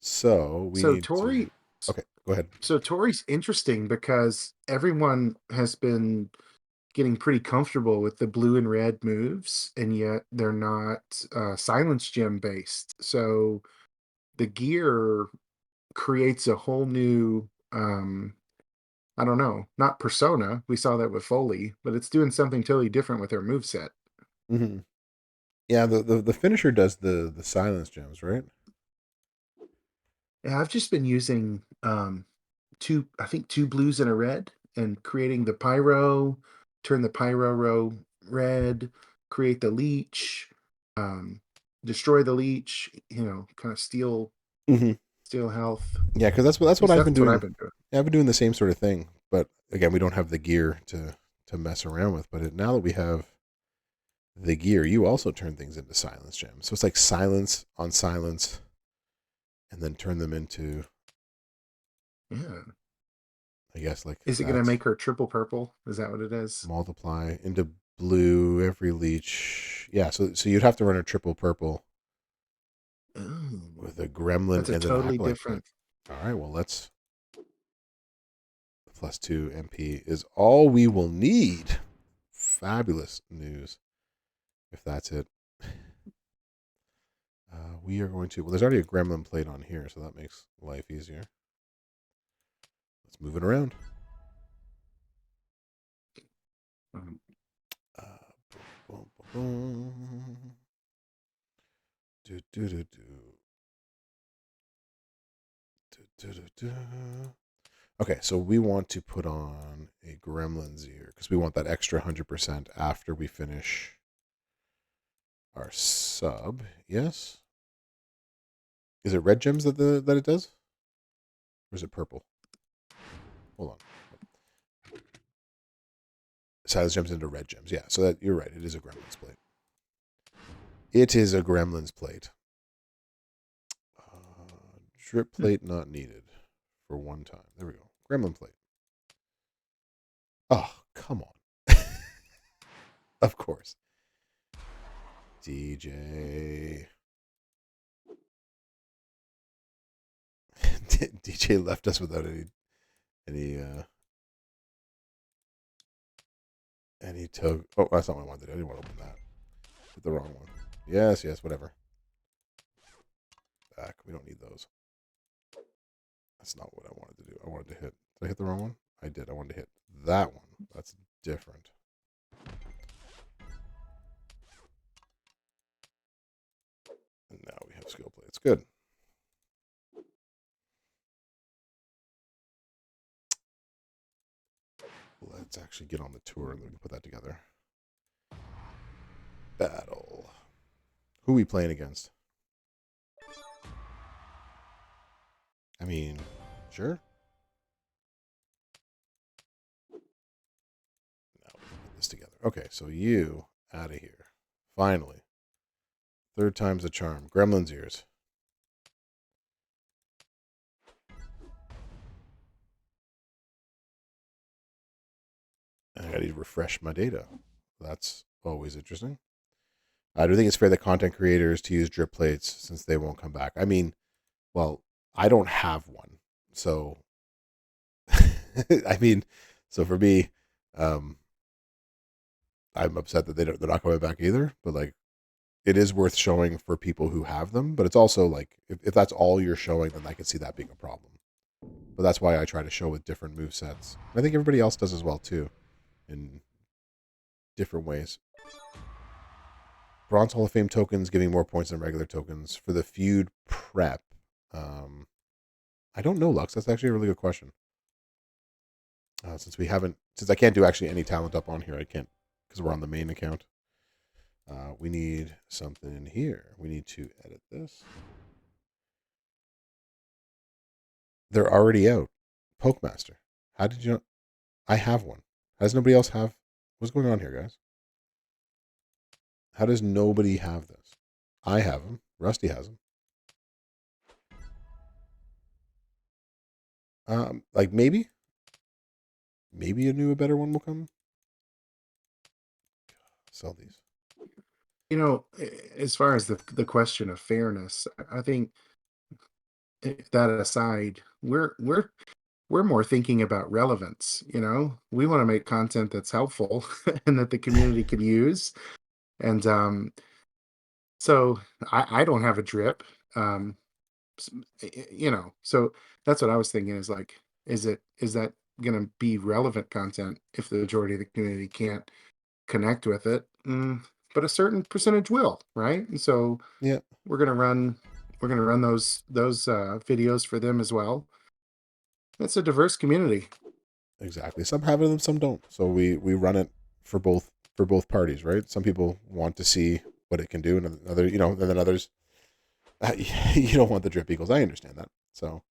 So we So need to. Tori, Okay, go ahead. so Tori's interesting because everyone has been getting pretty comfortable with the blue and red moves, and yet they're not silence gem based. So the gear creates a whole new I don't know, not persona. We saw that with Foley, but it's doing something totally different with her move set. Mm-hmm. Yeah, the finisher does the silence gems, right? Yeah, I've just been using I think two blues and a red, and creating the pyro, turn the pyro row red, create the leech, um, destroy the leech, kind of Mm-hmm. steal health. Yeah, because At that's what least I've been that's what I've doing. been doing. Yeah, I've been doing the same sort of thing, but again, we don't have the gear to mess around with. But now that we have the gear, you also turn things into silence gems. So it's like silence on silence, and then turn them into, Yeah. I guess, like Is it gonna that's make her triple purple? Is that what it is? multiply into blue every leech. Yeah, so you'd have to run a triple purple Oh, with a gremlin that's a and an totally acolyte plate. different. All right, well let's +2 MP is all we will need. Fabulous news if that's it. We are going to. Well, there's already a gremlin plate on here, so that makes life easier. Let's move it around. Um, Uh, boom, boom, boom. Do, do, do, do. Do, do, do, do. Okay, so we want to put on a gremlin's ear because we want that extra 100% after we finish our sub. Yes. Is it red gems that it does, or is it purple? Hold on. Silence gems into red gems. Yeah, so that you're right. It is a gremlin's plate. It is a gremlin's plate. Drip plate not needed for one time. There we go. Gremlin plate. Oh, come on. Of course. DJ. DJ left us without any any token. Oh, that's not what I wanted to do. I didn't want to open that. Hit the wrong one. Yes, whatever. Back. We don't need those. That's not what I wanted to do. I wanted to hit. Did I hit the wrong one? I did. I wanted to hit that one. That's different. And now we have skill plates. Good. Let's actually get on the tour and we can put that together. Battle. Who are we playing against? I mean, sure. Now we can put this together. Okay, so you out of here. Finally. Third time's the charm. Gremlin's ears. I gotta refresh my data. That's always interesting. I do think it's fair that content creators to use drip plates since they won't come back. I mean, well, I don't have one. So I mean, so for me, I'm upset that they're not coming back either. But like, it is worth showing for people who have them. But it's also like, if that's all you're showing, then I can see that being a problem. But that's why I try to show with different move sets. And I think everybody else does as well too, in different ways. Bronze Hall of Fame tokens giving more points than regular tokens for the feud prep. I don't know, Lux. That's actually a really good question. Since I can't do actually any talent up on here, I can't because we're on the main account. We need something in here. We need to edit this. They're already out. Pokemaster. How did you know? I have one. How does nobody else have? What's going on here, guys? How does nobody have this? I have them. Rusty has them. Like maybe a better one will come. Sell these. You know, as far as the question of fairness, I think that aside, we're more thinking about relevance. You know, we want to make content that's helpful and that the community can use. And so I don't have a drip. Um, you know, so that's what I was thinking is like, is that going to be relevant content if the majority of the community can't connect with it? But a certain percentage will, right? And so Yeah. we're gonna run those videos for them as well. It's a diverse community. Exactly. Some have them, some don't. So we run it for both parties, right? Some people want to see what it can do, and other, and then others, you don't want the drip eagles. I understand that. So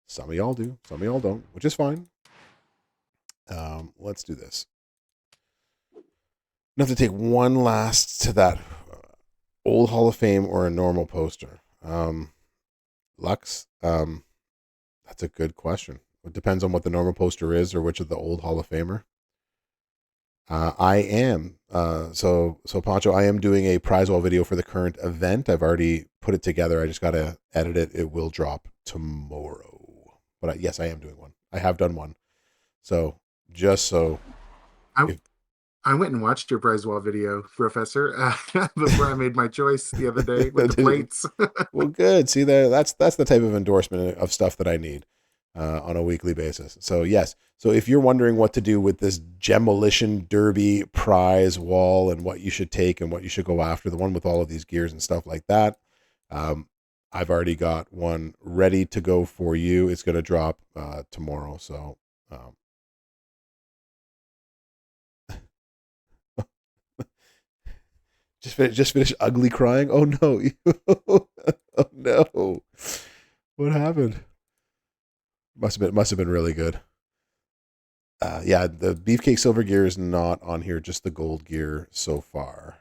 some of y'all do, some of y'all don't, which is fine. Let's do this. Enough to take one last to that old Hall of Fame or a normal poster. Lux, that's a good question. It depends on what the normal poster is or which of the old Hall of Famer. I am so Pancho. I am doing a prize wall video for the current event. I've already put it together. I just gotta edit it. It will drop tomorrow. But yes, I am doing one. I have done one. So just so I if I went and watched your prize wall video, Professor, before I made my choice the other day with the plates. well, good. See there, that's the type of endorsement of stuff that I need on a weekly basis. So yes. So if you're wondering what to do with this Demolition Derby prize wall and what you should take and what you should go after, the one with all of these gears and stuff like that, I've already got one ready to go for you. It's going to drop tomorrow. So just finish ugly crying. Oh no. Oh no. What happened? Must have been really good. Yeah, the beefcake silver gear is not on here, just the gold gear so far.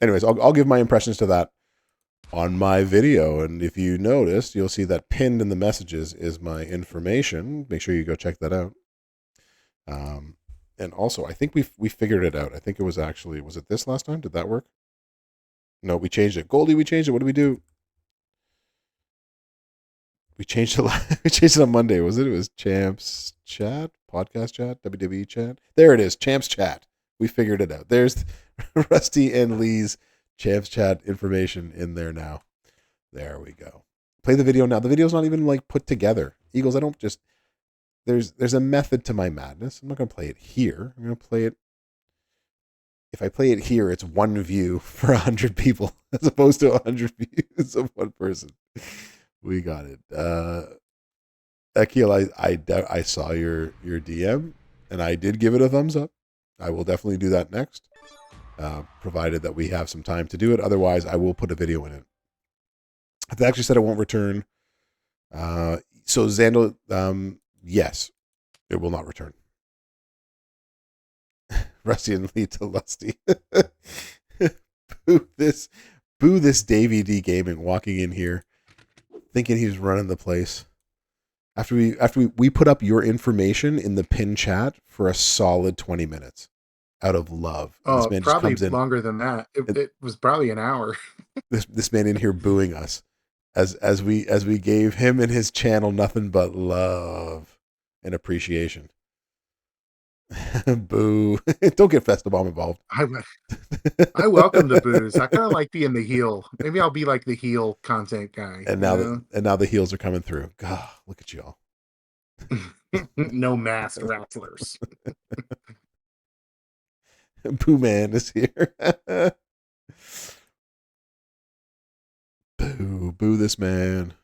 Anyways, I'll give my impressions to that on my video, and if you noticed, you'll see that pinned in the messages is my information. Make sure you go check that out. And also, I think we figured it out. I think it was it this last time? Did that work? No, we changed it. Goldie, we changed it. What did we do? We changed it. We changed it on Monday. Was it? It was Champs Chat, Podcast Chat, WWE Chat. There it is, Champs Chat. We figured it out. There's Rusty and Lee's Champs Chat information in there now. There we go. Play the video now. The video's not even like put together. Eagles, I don't just. There's a method to my madness. I'm not gonna play it here. I'm gonna play it. If I play it here, it's one view for 100 people as opposed to 100 views of one person. We got it. Akil, I saw your DM and I did give it a thumbs up. I will definitely do that next, provided that we have some time to do it. Otherwise, I will put a video in it. They actually said it won't return. So Zandal, yes, it will not return. Rusty and Lee to Lusty. boo this Davey D Gaming walking in here thinking he's running the place. After we put up your information in the pin chat for a solid 20 minutes out of love. And this Oh, man just probably comes in. longer than that. It was probably an hour. This man in here booing us as we gave him and his channel nothing but love and appreciation. Boo. Don't get Festabomb involved. I welcome the booze. I kind of like being the heel. Maybe I'll be like the heel content guy. And now the heels are coming through. God, look at y'all. No masked wrestlers. Boo man is here. Boo this man.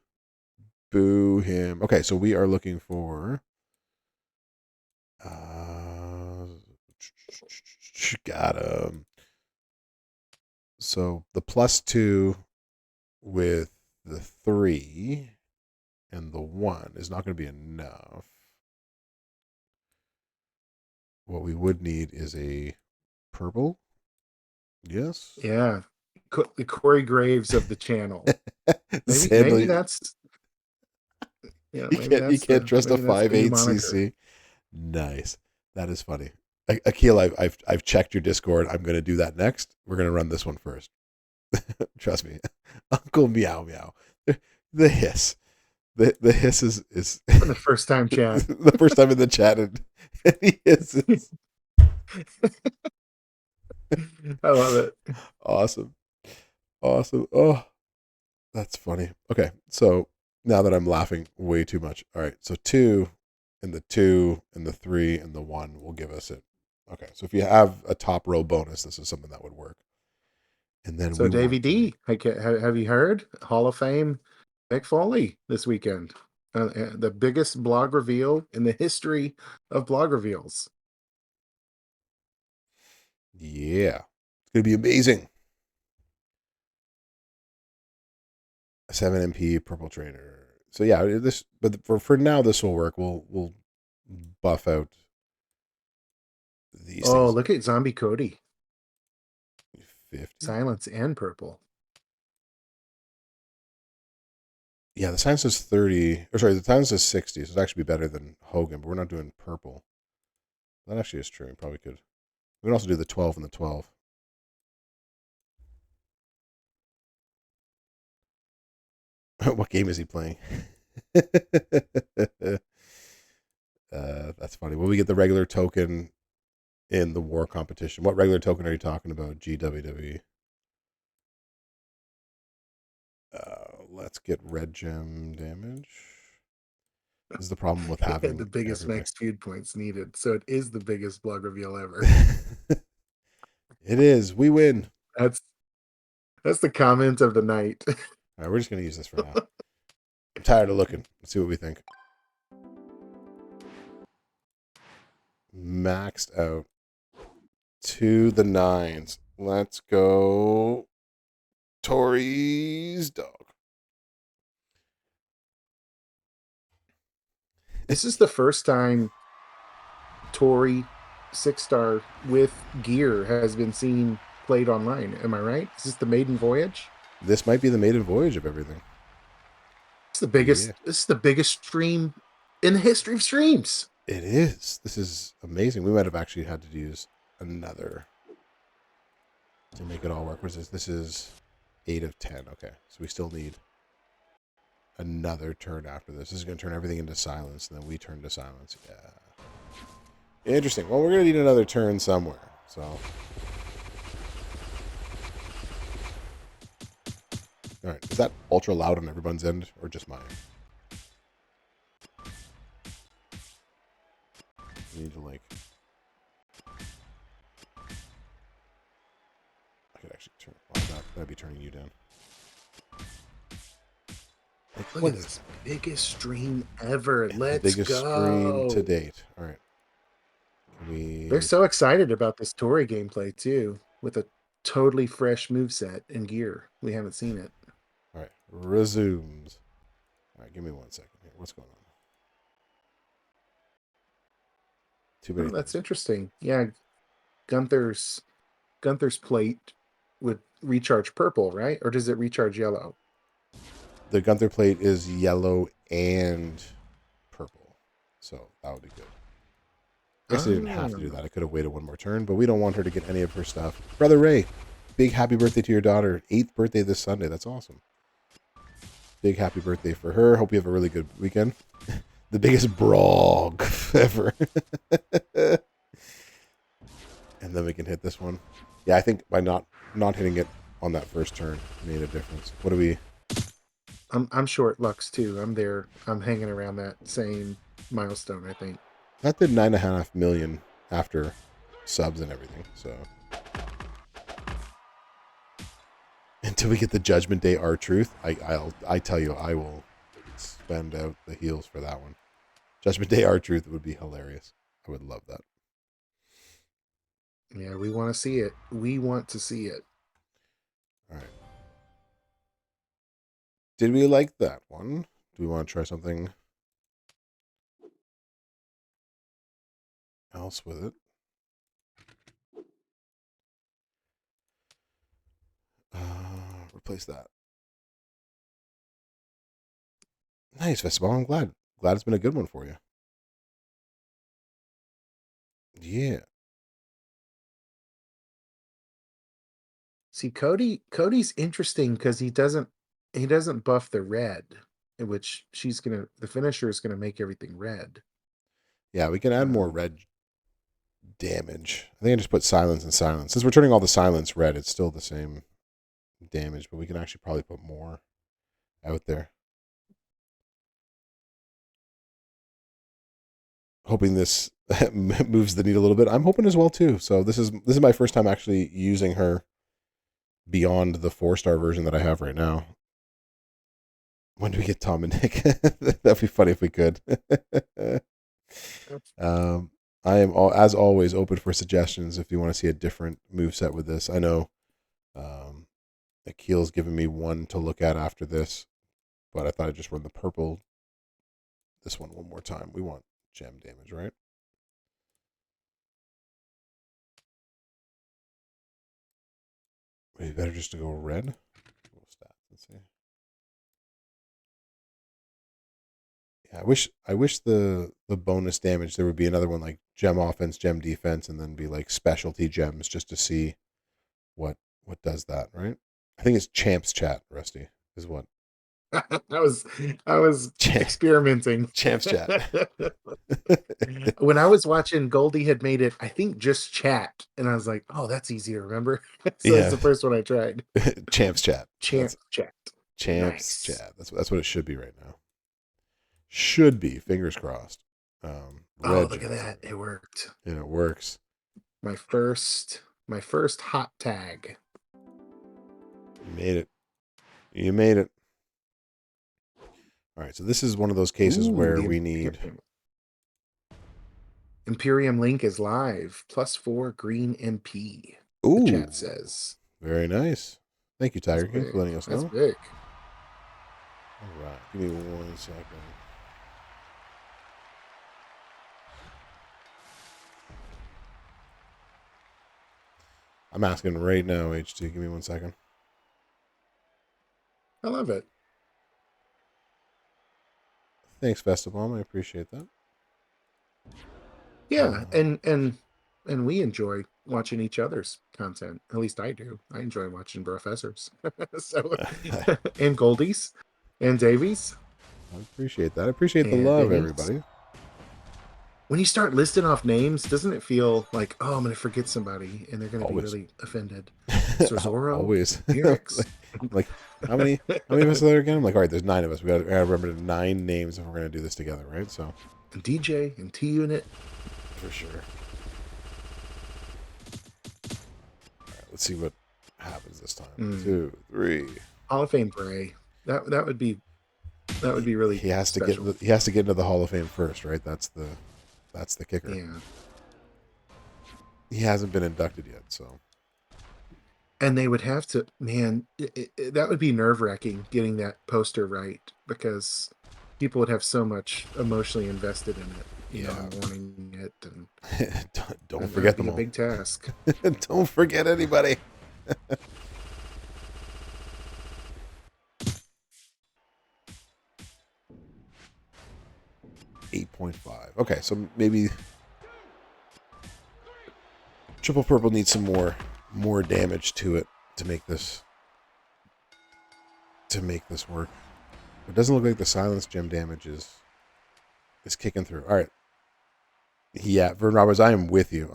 Boo him. Okay, so we are looking for got him. So the +2 with the 3 and the 1 is not going to be enough. What we would need is a purple. Yes. Yeah. The Corey Graves of the channel. Maybe that's you can't trust a 5'8" CC. Nice. That is funny. Akil, I've checked your Discord. I'm going to do that next. We're going to run this one first. Trust me. Uncle Meow Meow. The hiss. The hiss is for the first time chat. The first time in the chat and he hisses. I love it. Awesome. Oh, that's funny. Okay, so now that I'm laughing way too much. All right, so 2 and the 2 and the 3 and the 1 will give us it. Okay, so if you have a top row bonus, this is something that would work. And then so Davey D, have you heard? Hall of Fame Mick Foley this weekend. The biggest blog reveal in the history of blog reveals. Yeah, it's gonna be amazing. A 7 MP purple trainer. So yeah, but for now this will work. We'll buff out these things. Look at Zombie Cody. 50. Silence and purple. Yeah, the silence is 30. Or sorry, the silence is 60, so it'd actually be better than Hogan, but we're not doing purple. That actually is true. We probably could. We can also do the 12 and the 12. What game is he playing? That's funny. Will we get the regular token in the war competition? What regular token are you talking about? GWW. Let's get red gem damage. This is the problem with having the biggest everybody. max feud points needed. So it is the biggest blog reveal ever. It is. We win. That's the comment of the night. All right, we're just gonna use this for now. I'm tired of looking. Let's see what we think. Maxed out to the 9s. Let's go. Torrie's dog. This is the first time Torrie 6-star with gear has been seen played online. Am I right? Is this the maiden voyage? This might be the maiden voyage of everything. It's the biggest. Yeah. This is the biggest stream in the history of streams. It is. This is amazing. We might have actually had to use another to make it all work. Where's this? This is 8 of 10. Okay, so we still need another turn after this. This is going to turn everything into silence, and then we turn to silence. Yeah. Interesting. Well, we're going to need another turn somewhere. So. All right. Is that ultra loud on everyone's end, or just mine? I need to, like... I could actually turn... Well, that'd be turning you down. Like, Look at this. Biggest stream ever. The Let's biggest stream to go. date. All right. They're so excited about this Torrie gameplay, too, with a totally fresh moveset and gear. We haven't seen it. All right. Resumes. All right. Give me 1 second here. What's going on? Too many That's things. interesting. Yeah, Gunther's plate would recharge purple, right? Or does it recharge yellow? The Gunther plate is yellow and purple. So that would be good. I guess I didn't have to do that. I could have waited one more turn, but we don't want her to get any of her stuff. Brother Ray, big happy birthday to your daughter. 8th birthday this Sunday. That's awesome. Big happy birthday for her. Hope you have a really good weekend. The biggest brog ever. And then we can hit this one. Yeah, I think by not hitting it on that first turn made a difference. What do we... I'm short Lux too. I'm there. I'm hanging around that same milestone, I think. That did 9.5 million after subs and everything. So until we get the Judgment Day R-Truth, I tell you, I will spend out the heels for that one. Judgment Day R-Truth would be hilarious. I would love that. Yeah, we want to see it. We want to see it. All right. Did we like that one? Do we want to try something else with it? Replace that. Nice, Festival. I'm glad. Glad it's been a good one for you. Yeah. See, Cody's interesting because he doesn't buff the red, which the finisher is gonna make everything red. Yeah, we can add more red damage. I think I just put silence and silence. Since we're turning all the silence red, it's still the same damage, but we can actually probably put more out there. Hoping this moves the needle a little bit. I'm hoping as well too. So this is my first time actually using her beyond the 4-star version that I have right now. When do we get Tom and Nick? That'd be funny if we could. I am as always open for suggestions if you want to see a different moveset with this. I know Akil's given me one to look at after this, but I thought I'd just run the purple this one more time. We want gem damage, right? Maybe better just to go red. Let's see. Yeah, I wish the bonus damage there would be another one like gem offense, gem defense, and then be like specialty gems just to see what does that, right? I think it's Champs Chat, Rusty, is what. I was experimenting. Champs Chat. When I was watching, Goldie had made it, I think, just chat, and I was like, "Oh, that's easy to remember." So Yeah. that's the first one I tried. Champs Chat. Champs Chat. Champs Nice. Chat. That's what it should be right now. Should be. Fingers crossed. Oh, look at that! It worked. And it works. My first hot tag. You made it. You made it. All right, so this is one of those cases where we need... Imperium Link is live. +4 green MP. Ooh. The chat says. Very nice. Thank you, Tiger King, for letting us know. That's big. All right, give me 1 second. I'm asking right now, HT. Give me 1 second. I love it. Thanks, Festabomb. I appreciate that. Yeah, and we enjoy watching each other's content. At least I do. I enjoy watching professors. So and Goldies and Davies. I appreciate that. I appreciate the And love, it is. everybody. When you start listing off names, doesn't it feel like, oh, I'm going to forget somebody and they're going to be Always. really offended? Sorzoro, Always. Mirix, Like, how many of us are there again? I'm like, all right, there's 9 of us. We gotta remember 9 names if we're gonna do this together, right? So and DJ and T Unit. for sure. All right, let's see what happens this time. Mm. 2, 3. Hall of Fame Bray. That would be really He has to get special. he has to get into the Hall of Fame first, right? That's the kicker. Yeah. He hasn't been inducted yet, so And they would have to, man, that would be nerve wracking getting that poster right because people would have so much emotionally invested in it, yeah. and wanting it, and Don't that would forget be them a all. big task. Don't forget anybody. 8.5. Okay, so maybe triple purple needs some more damage to it to make this work. It doesn't look like the silence gem damage is kicking through. All right. Yeah, Vern Roberts, I am with you.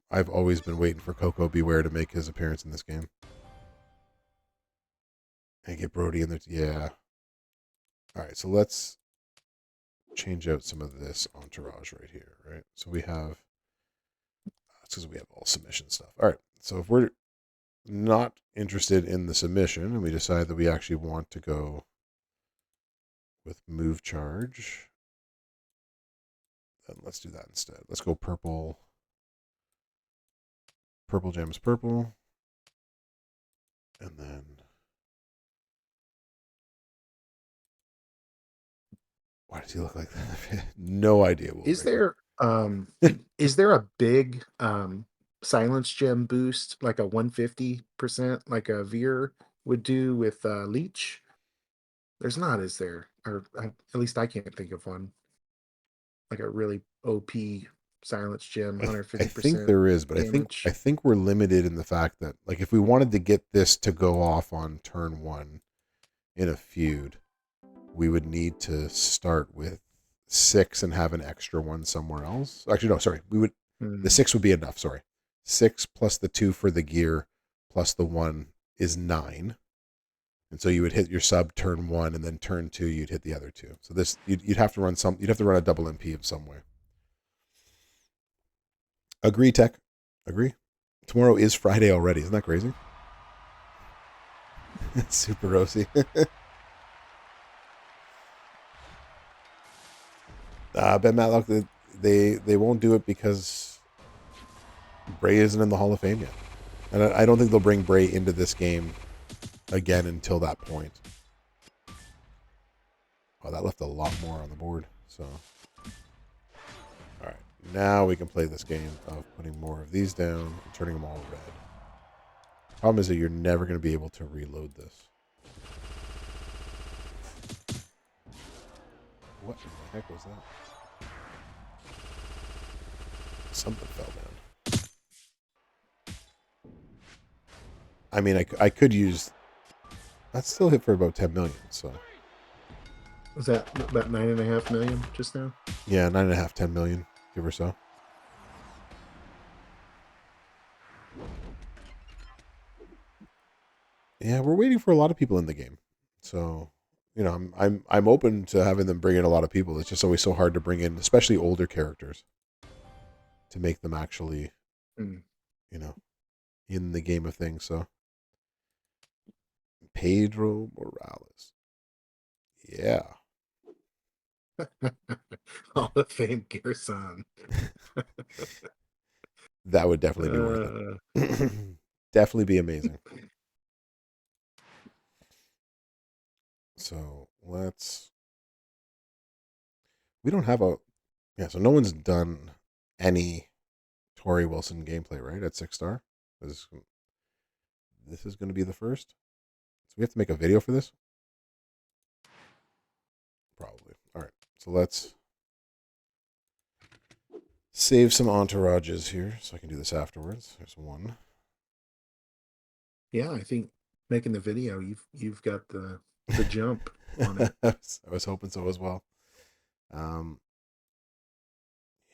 I've always been waiting for Coco Beware to make his appearance in this game. And get Brody in there. Yeah. All right, so let's change out some of this entourage right here, right? So we have, it's because we have all submission stuff. All right, so if we're not interested in the submission and we decide that we actually want to go with move charge, then let's do that instead. Let's go purple. Purple gems purple. And then why does he look like that? No idea what Is we're there is there a big silence gem boost like a 150% like a Veer would do with Leech? There's not, is there? Or at least I can't think of one. Like a really OP silence gem, I think 150% there is, but I damage. think we're limited in the fact that like if we wanted to get this to go off on turn 1 in a feud, we would need to start with 6 and have an extra one somewhere else. Actually, no, sorry. The Hmm. 6 would be enough, sorry. 6 plus the 2 for the gear plus the 1 is 9. And so you would hit your sub turn 1 and then turn 2 you'd hit the other 2. So this you'd have to run a double MP of some way. Agree, Tech. Agree. Tomorrow is Friday already. Isn't that crazy? Super rosy. Ben Matlock, they won't do it because Bray isn't in the Hall of Fame yet, and I don't think they'll bring Bray into this game again until that point. Oh, that left a lot more on the board. So, all right, now we can play this game of putting more of these down and turning them all red. Problem is that you're never going to be able to reload this. What in the heck was that? Something fell down. I mean, I could use. That still hit for about 10 million. So Was that about 9.5 million just now? yeah, 9.5, 10 million, give or so. Yeah, we're waiting for a lot of people in the game. So, I'm open to having them bring in a lot of people. It's just always so hard to bring in, especially older characters, to make them actually, Hmm. you know, in the game of things. So, Pedro Morales. Yeah. Hall of Fame Gerson. That would definitely be worth Uh, it. Definitely be amazing. So, we don't have yeah, so no one's done any Torrie Wilson gameplay, right? At 6-star. This is going to be the first. So we have to make a video for this? Probably. All right. So let's save some entourages here so I can do this afterwards. There's one. yeah, I think making the video, you've got the jump. on it. I was hoping so as well. Um,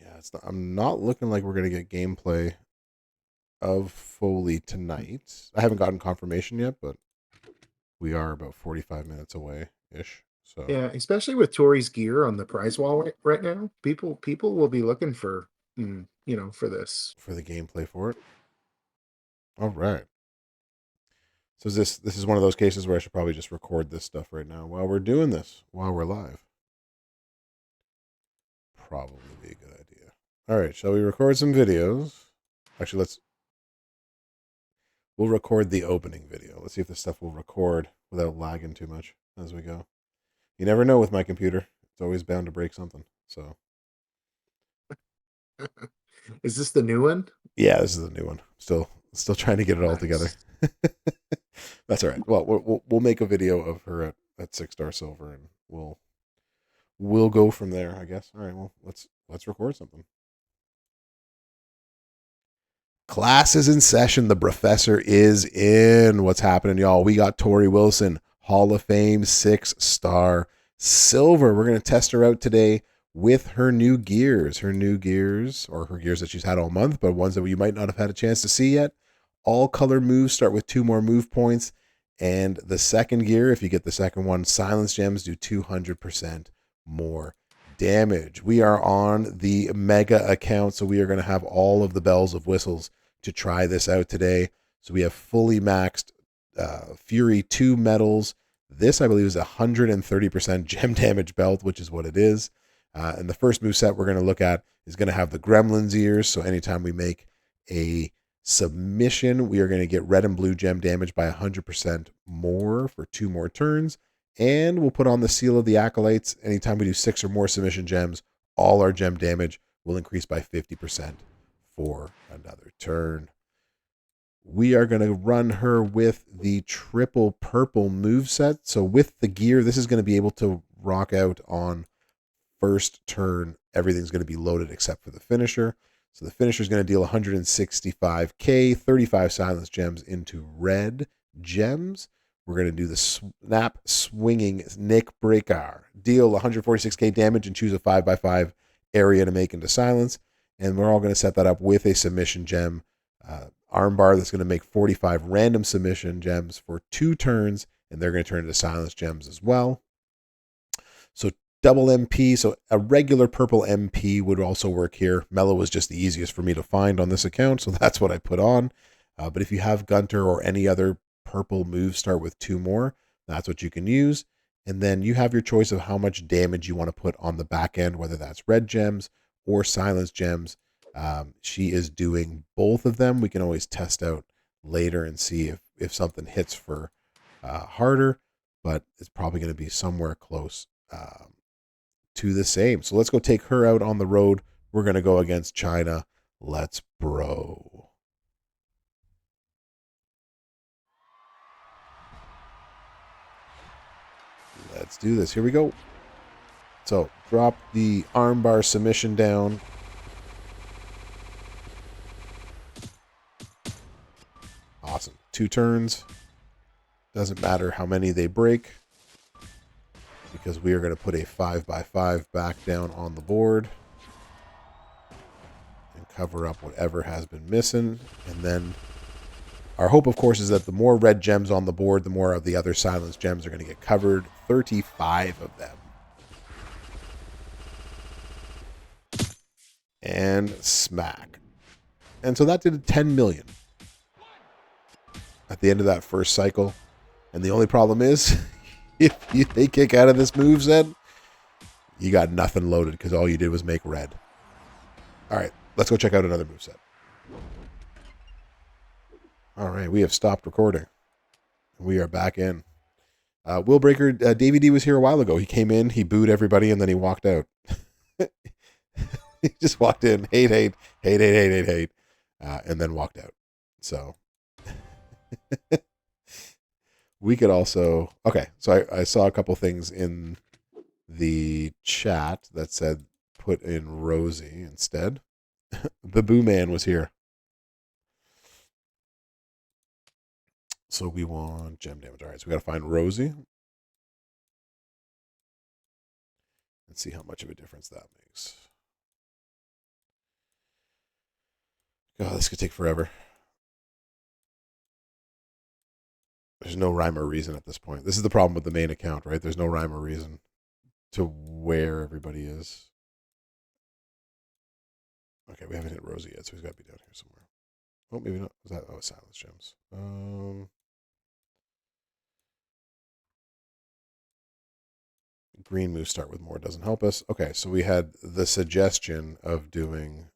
yeah, I'm not looking like we're gonna get gameplay of Foley tonight. I haven't gotten confirmation yet, but we are about 45 minutes away ish. So Yeah, especially with Torrie's gear on the prize wall right now, people will be looking for for this. for the gameplay for it. All right. So this is one of those cases where I should probably just record this stuff right now while we're doing this, while we're live. Probably be a good idea. All right, shall we record some videos? Actually, we'll record the opening video. Let's see if this stuff will record without lagging too much as we go. You never know with my computer. It's always bound to break something. So Is this the new one? yeah, this is a new one. Still trying to get it all together. Nice. That's all right. Well, we'll make a video of her at 6-star silver, and we'll go from there, I guess. All right. Well, let's record something. Class is in session. The professor is in. What's happening, y'all? We got Torrie Wilson, Hall of Fame, 6-star silver. We're going to test her out today with her new gears. Her new gears, or her gears that she's had all month, but ones that you might not have had a chance to see yet. All color moves start with 2 more move points. And the second gear, if you get the second one, silence gems do 200% more damage. We are on the mega account, so we are going to have all of the bells of whistles to try this out today. So we have fully maxed Fury 2 medals. This, I believe, is 130% gem damage belt, which is what it is. And the first move set we're going to look at is going to have the Gremlin's ears. So anytime we make a submission, we are going to get red and blue gem damage by 100% more for 2 more turns. And we'll put on the Seal of the Acolytes. Anytime we do 6 or more submission gems, all our gem damage will increase by 50% for another turn. We are going to run her with the triple purple move set. So with the gear, this is going to be able to rock out on first turn. Everything's going to be loaded except for the finisher. So the finisher is going to deal 165k, 35 silence gems into red gems. We're going to do the snap swinging Nick Breaker. Deal 146k damage and choose a 5x5 area to make into silence. And we're all going to set that up with a submission gem armbar that's going to make 45 random submission gems for 2 turns. And they're going to turn into silence gems as well. So double MP, so a regular purple MP would also work here. Mellow was just the easiest for me to find on this account, so that's what I put on. But if you have Gunter or any other purple moves start with 2 more, that's what you can use. And then you have your choice of how much damage you want to put on the back end, whether that's red gems or silence gems. She is doing both of them. We can always test out later and see if something hits for harder, but it's probably going to be somewhere close to the same. So let's go take her out on the road. We're going to go against China. Let's bro. Let's do this. Here we go. So drop the armbar submission down. Awesome. 2 turns. Doesn't matter how many they break, because we are going to put a 5x5 back down on the board and cover up whatever has been missing. And then our hope, of course, is that the more red gems on the board, the more of the other silence gems are going to get covered. 35 of them. And smack. And so that did 10 million at the end of that first cycle. And the only problem is, if they kick out of this moveset, you got nothing loaded because all you did was make red. All right, let's go check out another moveset. All right, we have stopped recording. We are back in. Will Breaker, Davey D was here a while ago. He came in, he booed everybody, and then he walked out. He just walked in, hate, and then walked out. So we could also, okay, so I saw a couple things in the chat that said put in Rosie instead. The Boo Man was here. So we want gem damage. All right, so we got to find Rosie. and see how much of a difference that makes. God, this could take forever. There's no rhyme or reason at this point. This is the problem with the main account, right? There's no rhyme or reason to where everybody is. Okay, we haven't hit Rosie yet, so he's got to be down here somewhere. Oh, maybe not. Was that? Oh, Silence Gems. Green moves start with more doesn't help us. Okay, so we had the suggestion of doing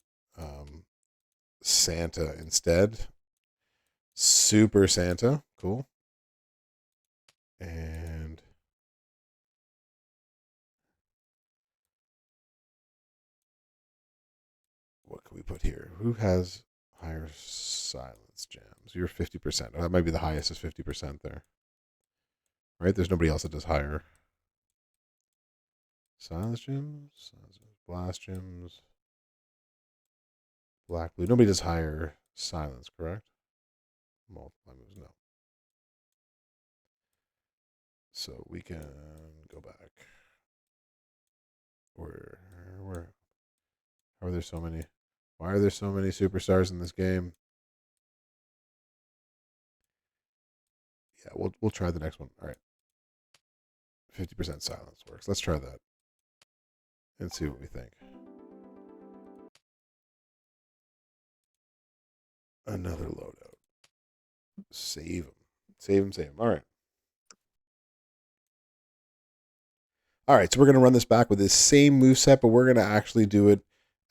Santa instead. Super Santa, cool. And what can we put here? Who has higher silence gems? You're 50%. That might be the highest is 50% there. Right? There's nobody else that does higher. Silence gems, blast gems, black, blue. Nobody does higher silence, correct? Multiply moves, no. So we can go back. Where? How are there so many? Why are there so many superstars in this game? Yeah, we'll try the next one. All right. 50% silence works. Let's try that and see what we think. Another loadout. Save them. Save them. All right. All right, so we're going to run this back with this same moveset, but we're going to actually do it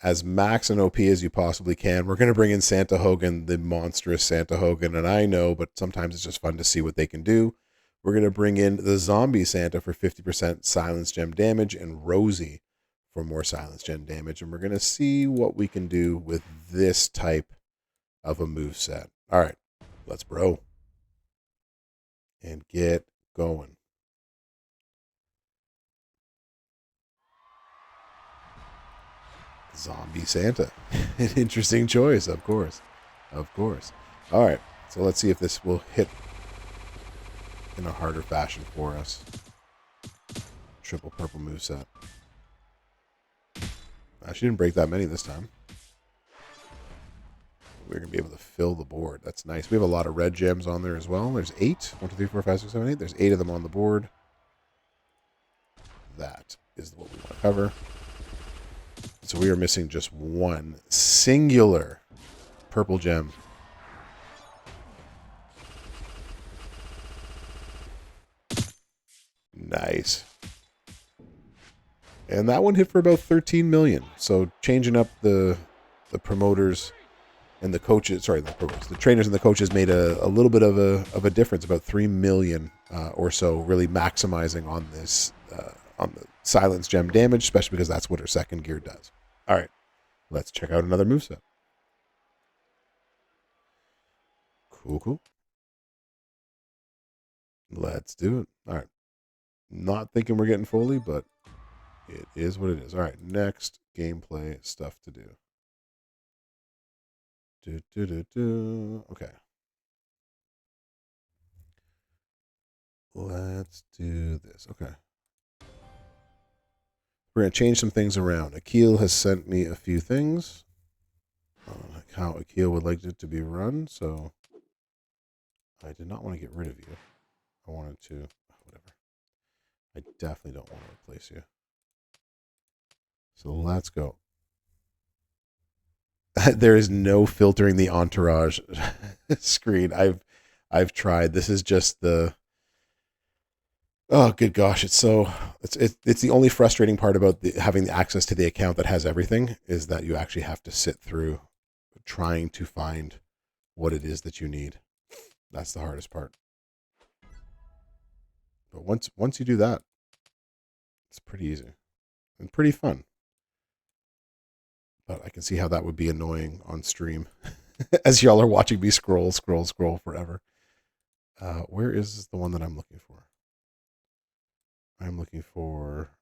as max and OP as you possibly can. We're going to bring in Santa Hogan, the monstrous Santa Hogan, and I know, but sometimes it's just fun to see what they can do. We're going to bring in the zombie Santa for 50% silence gem damage and Rosie for more silence gem damage, and we're going to see what we can do with this type of a moveset. All right, let's bro and get going. Zombie Santa. An interesting choice, of course. Of course. All right, so let's see if this will hit in a harder fashion for us. Triple purple moveset. She didn't break that many this time. We're going to be able to fill the board. That's nice. We have a lot of red gems on there as well. There's 8. 1, 2, 3, 4, 5, 6, 7, 8. There's 8 of them on the board. That is what we want to cover. So we are missing just one singular purple gem. Nice. And that one hit for about 13 million. So changing up the promoters and the coaches, sorry, the trainers and the coaches made a little bit of a difference, about 3 million or so, really maximizing on this, on the silence gem damage, especially because that's what her second gear does. All right, let's check out another moveset. Cool. Let's do it. All right. Not thinking we're getting Foley, but it is what it is. All right, next gameplay stuff to do. Okay. Let's do this. Okay. We're going to change some things around. Akil has sent me a few things on how Akil would like it to be run, so I did not want to get rid of you. I wanted to, whatever. I definitely don't want to replace you. So let's go. There is no filtering the entourage screen. I've tried. This is just the, oh good gosh, it's the only frustrating part about having the access to the account that has everything is that you actually have to sit through trying to find what it is that you need. That's the hardest part. But once you do that, it's pretty easy and pretty fun. But I can see how that would be annoying on stream as y'all are watching me scroll forever. Where is the one that I'm looking for? I'm looking for...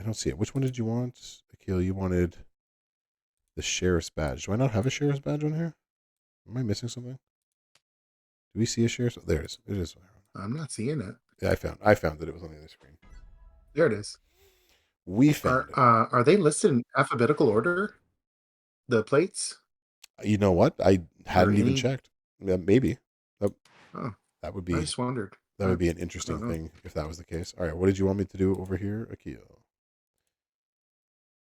I don't see it. Which one did you want? Akil, you wanted the sheriff's badge. Do I not have a sheriff's badge on here? Am I missing something? Do we see a sheriff's? There it is. It is. I'm not seeing it. Yeah, I found that it was on the other screen. There it is. We found it. Are they listed in alphabetical order? The plates You know what? I or hadn't even any? checked. Yeah, maybe. That, Oh, that would I be just wondered. that would be an I don't interesting know. thing if that was the case. All right, what did you want me to do over here, Akio?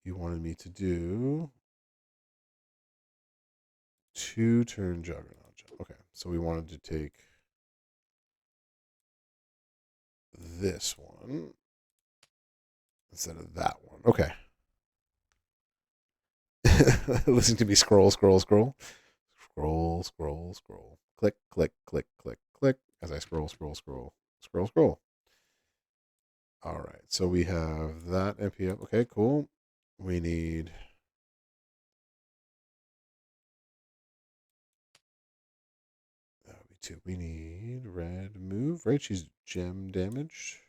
You wanted me to do 2-turn Juggernaut. Okay, so we wanted to take this one instead of that one. Okay. Listen to me scroll, scroll, scroll. Scroll, scroll, scroll. Click, click, click, click, click. As I scroll, scroll, scroll, scroll, scroll. All right, so we have that MP up. Okay, cool. We need that would be 2. We need red move, right? She's gem damage.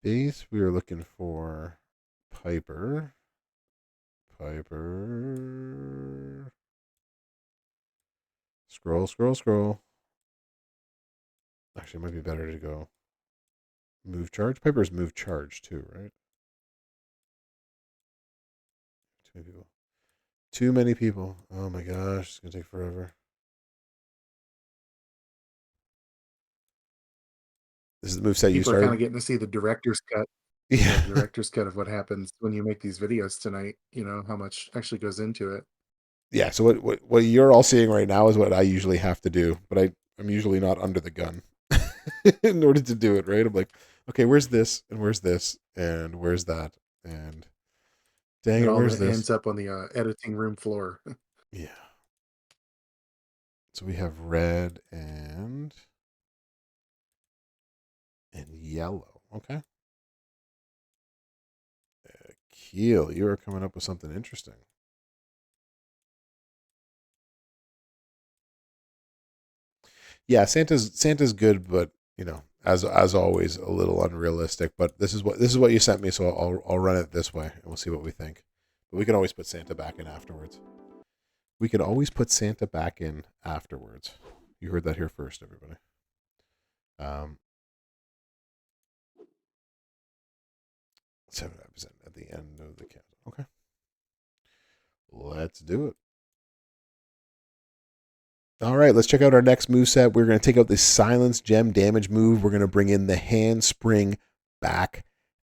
Base, we are looking for Piper. Piper. Scroll, scroll, scroll. Actually, it might be better to go move charge. Piper's move charge too, right? Too many people. Too many people. Oh my gosh, it's gonna take forever. This is the moveset you People are kind started. of getting to see the director's cut. Yeah, Yeah, the director's cut of what happens when you make these videos tonight. How much actually goes into it. yeah. So what you're all seeing right now is what I usually have to do, but I'm usually not under the gun in order to do it. Right? I'm like, okay, where's this and where's this and where's that and dang It it, all where's this? ends up on the editing room floor. Yeah. So we have red and yellow. Okay. Keel, you are coming up with something interesting. Yeah, Santa's good, but as always, a little unrealistic. But this is what you sent me, so I'll run it this way, and we'll see what we think. But we can always put Santa back in afterwards. We can always put Santa back in afterwards. You heard that here first, everybody. 75% at the end of the count. Okay, let's do it. All right, let's check out our next move set. We're going to take out the silence gem damage move. We're going to bring in the handspring back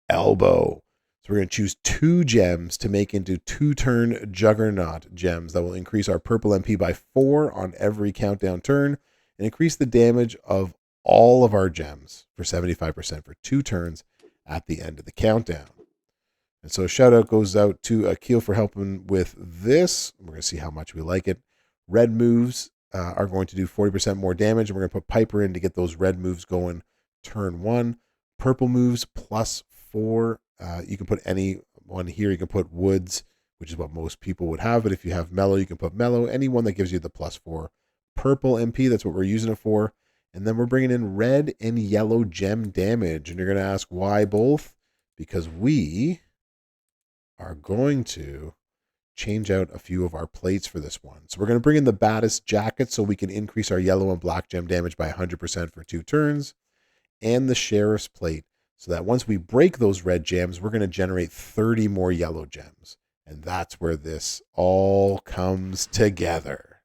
elbow. So we're going to choose 2 gems to make into 2-turn juggernaut gems that will increase our purple MP by 4 on every countdown turn and increase the damage of all of our gems for 75% for 2 turns at the end of the countdown. And so a shout out goes out to Akil for helping with this. We're going to see how much we like it. Red moves are going to do 40% more damage, and we're going to put Piper in to get those red moves going turn 1. Purple moves plus 4. You can put any one here. You can put Woods, which is what most people would have. But if you have Mellow, you can put Mellow. Any one that gives you the plus 4. Purple MP, that's what we're using it for. And then we're bringing in red and yellow gem damage. And you're going to ask why both? Because we are going to change out a few of our plates for this one. So we're going to bring in the baddest jacket so we can increase our yellow and black gem damage by 100% for 2 turns, and the sheriff's plate so that once we break those red gems, we're going to generate 30 more yellow gems. And that's where this all comes together.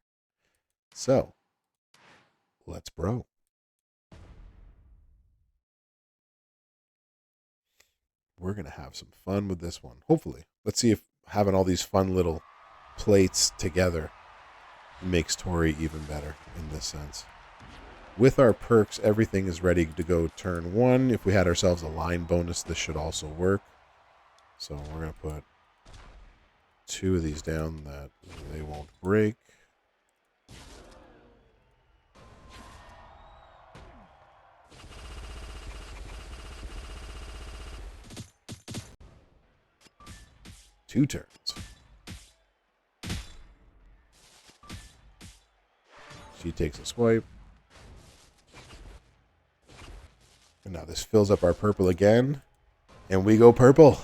So let's bro. We're going to have some fun with this one. Hopefully. Let's see if having all these fun little plates together makes Torrie even better in this sense. With our perks, everything is ready to go turn 1. If we had ourselves a line bonus, this should also work. So we're going to put 2 of these down that they won't break. Two turns. She takes a swipe. And now this fills up our purple again. And we go purple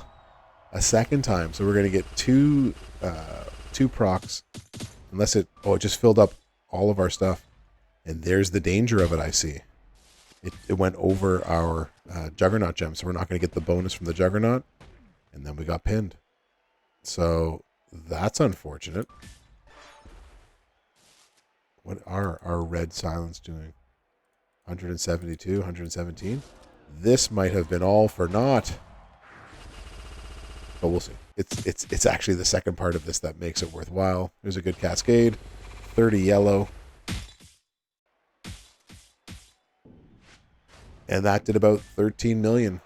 a second time. So we're going to get two procs. Unless it just filled up all of our stuff. And there's the danger of it, I see. it went over our Juggernaut gem, so we're not going to get the bonus from the Juggernaut, and then we got pinned. So that's unfortunate. What are our red silence doing? 172, 117. This might have been all for naught, but we'll see. It's actually the second part of this that makes it worthwhile. There's a good cascade. 30 yellow. And that did about 13 million,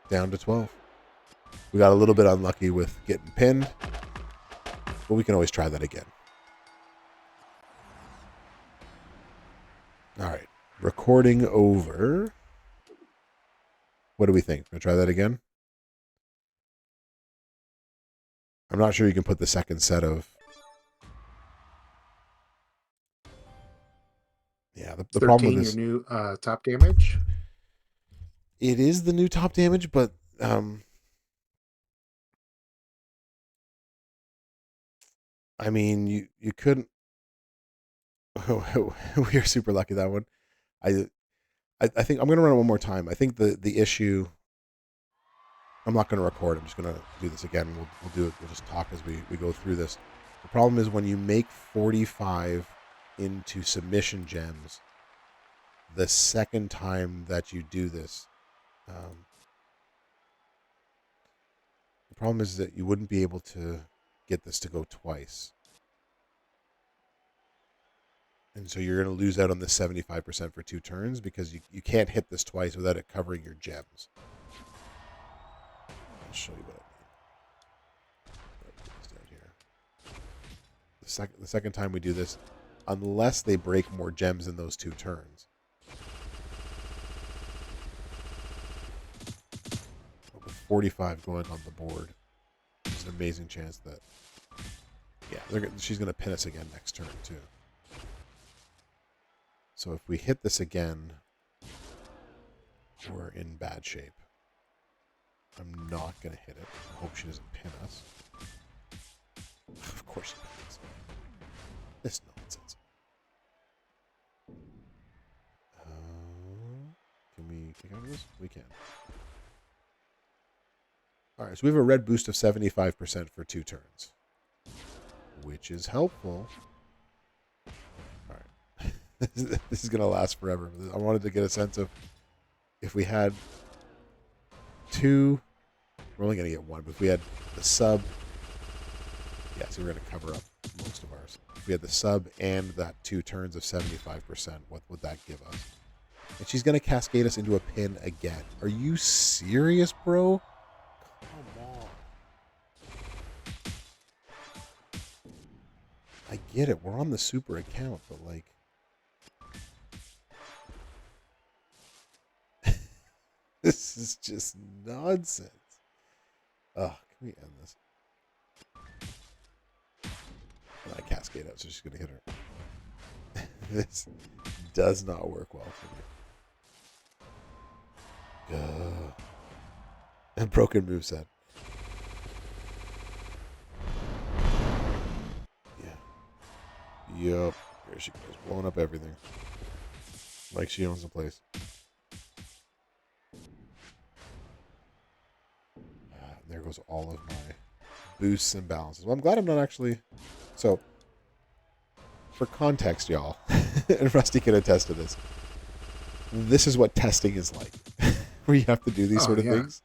down to 12. We got a little bit unlucky with getting pinned, but we can always try that again. All right. Recording over. What do we think? Gonna try that again? I'm not sure you can put the second set of. Yeah, the problem with 13, your this. new top damage. It is the new top damage, but I mean, you couldn't. We are super lucky that one. I think I'm gonna run it one more time. I think the issue. I'm not gonna record. I'm just gonna do this again. We'll do it. We'll just talk as we go through this. The problem is when you make 45 into submission gems, the second time that you do this, the problem is that you wouldn't be able to get this to go twice. And so you're going to lose out on the 75% for 2 turns because you can't hit this twice without it covering your gems. I'll show you what I mean. Put this down here. The second time we do this, unless they break more gems in those 2 turns. But with 45 going on the board, there's an amazing chance that, yeah, she's going to pin us again next turn too. So if we hit this again, we're in bad shape. I'm not going to hit it. I hope she doesn't pin us. Of course she pins. This nonsense. Can we kick out of this? We can. All right, so we have a red boost of 75% for 2 turns, which is helpful. All right. This is going to last forever. I wanted to get a sense of if we had 2, we're only going to get 1, but if we had the sub, yeah, so we're going to cover up most of ours. If we had the sub and that 2 turns of 75%, what would that give us? And she's going to cascade us into a pin again. Are you serious, bro? Come on. I get it. We're on the super account, but like... This is just nonsense. Ugh, can we end this? And I cascade out, so she's going to hit her. This does not work well for me. And broken moveset. Yeah. Yup. There she goes, blowing up everything. Like she owns the place. There goes all of my boosts and balances. Well, I'm glad I'm not actually... So, for context, y'all, and Rusty can attest to this, this is what testing is like. Where you have to do these sort of things.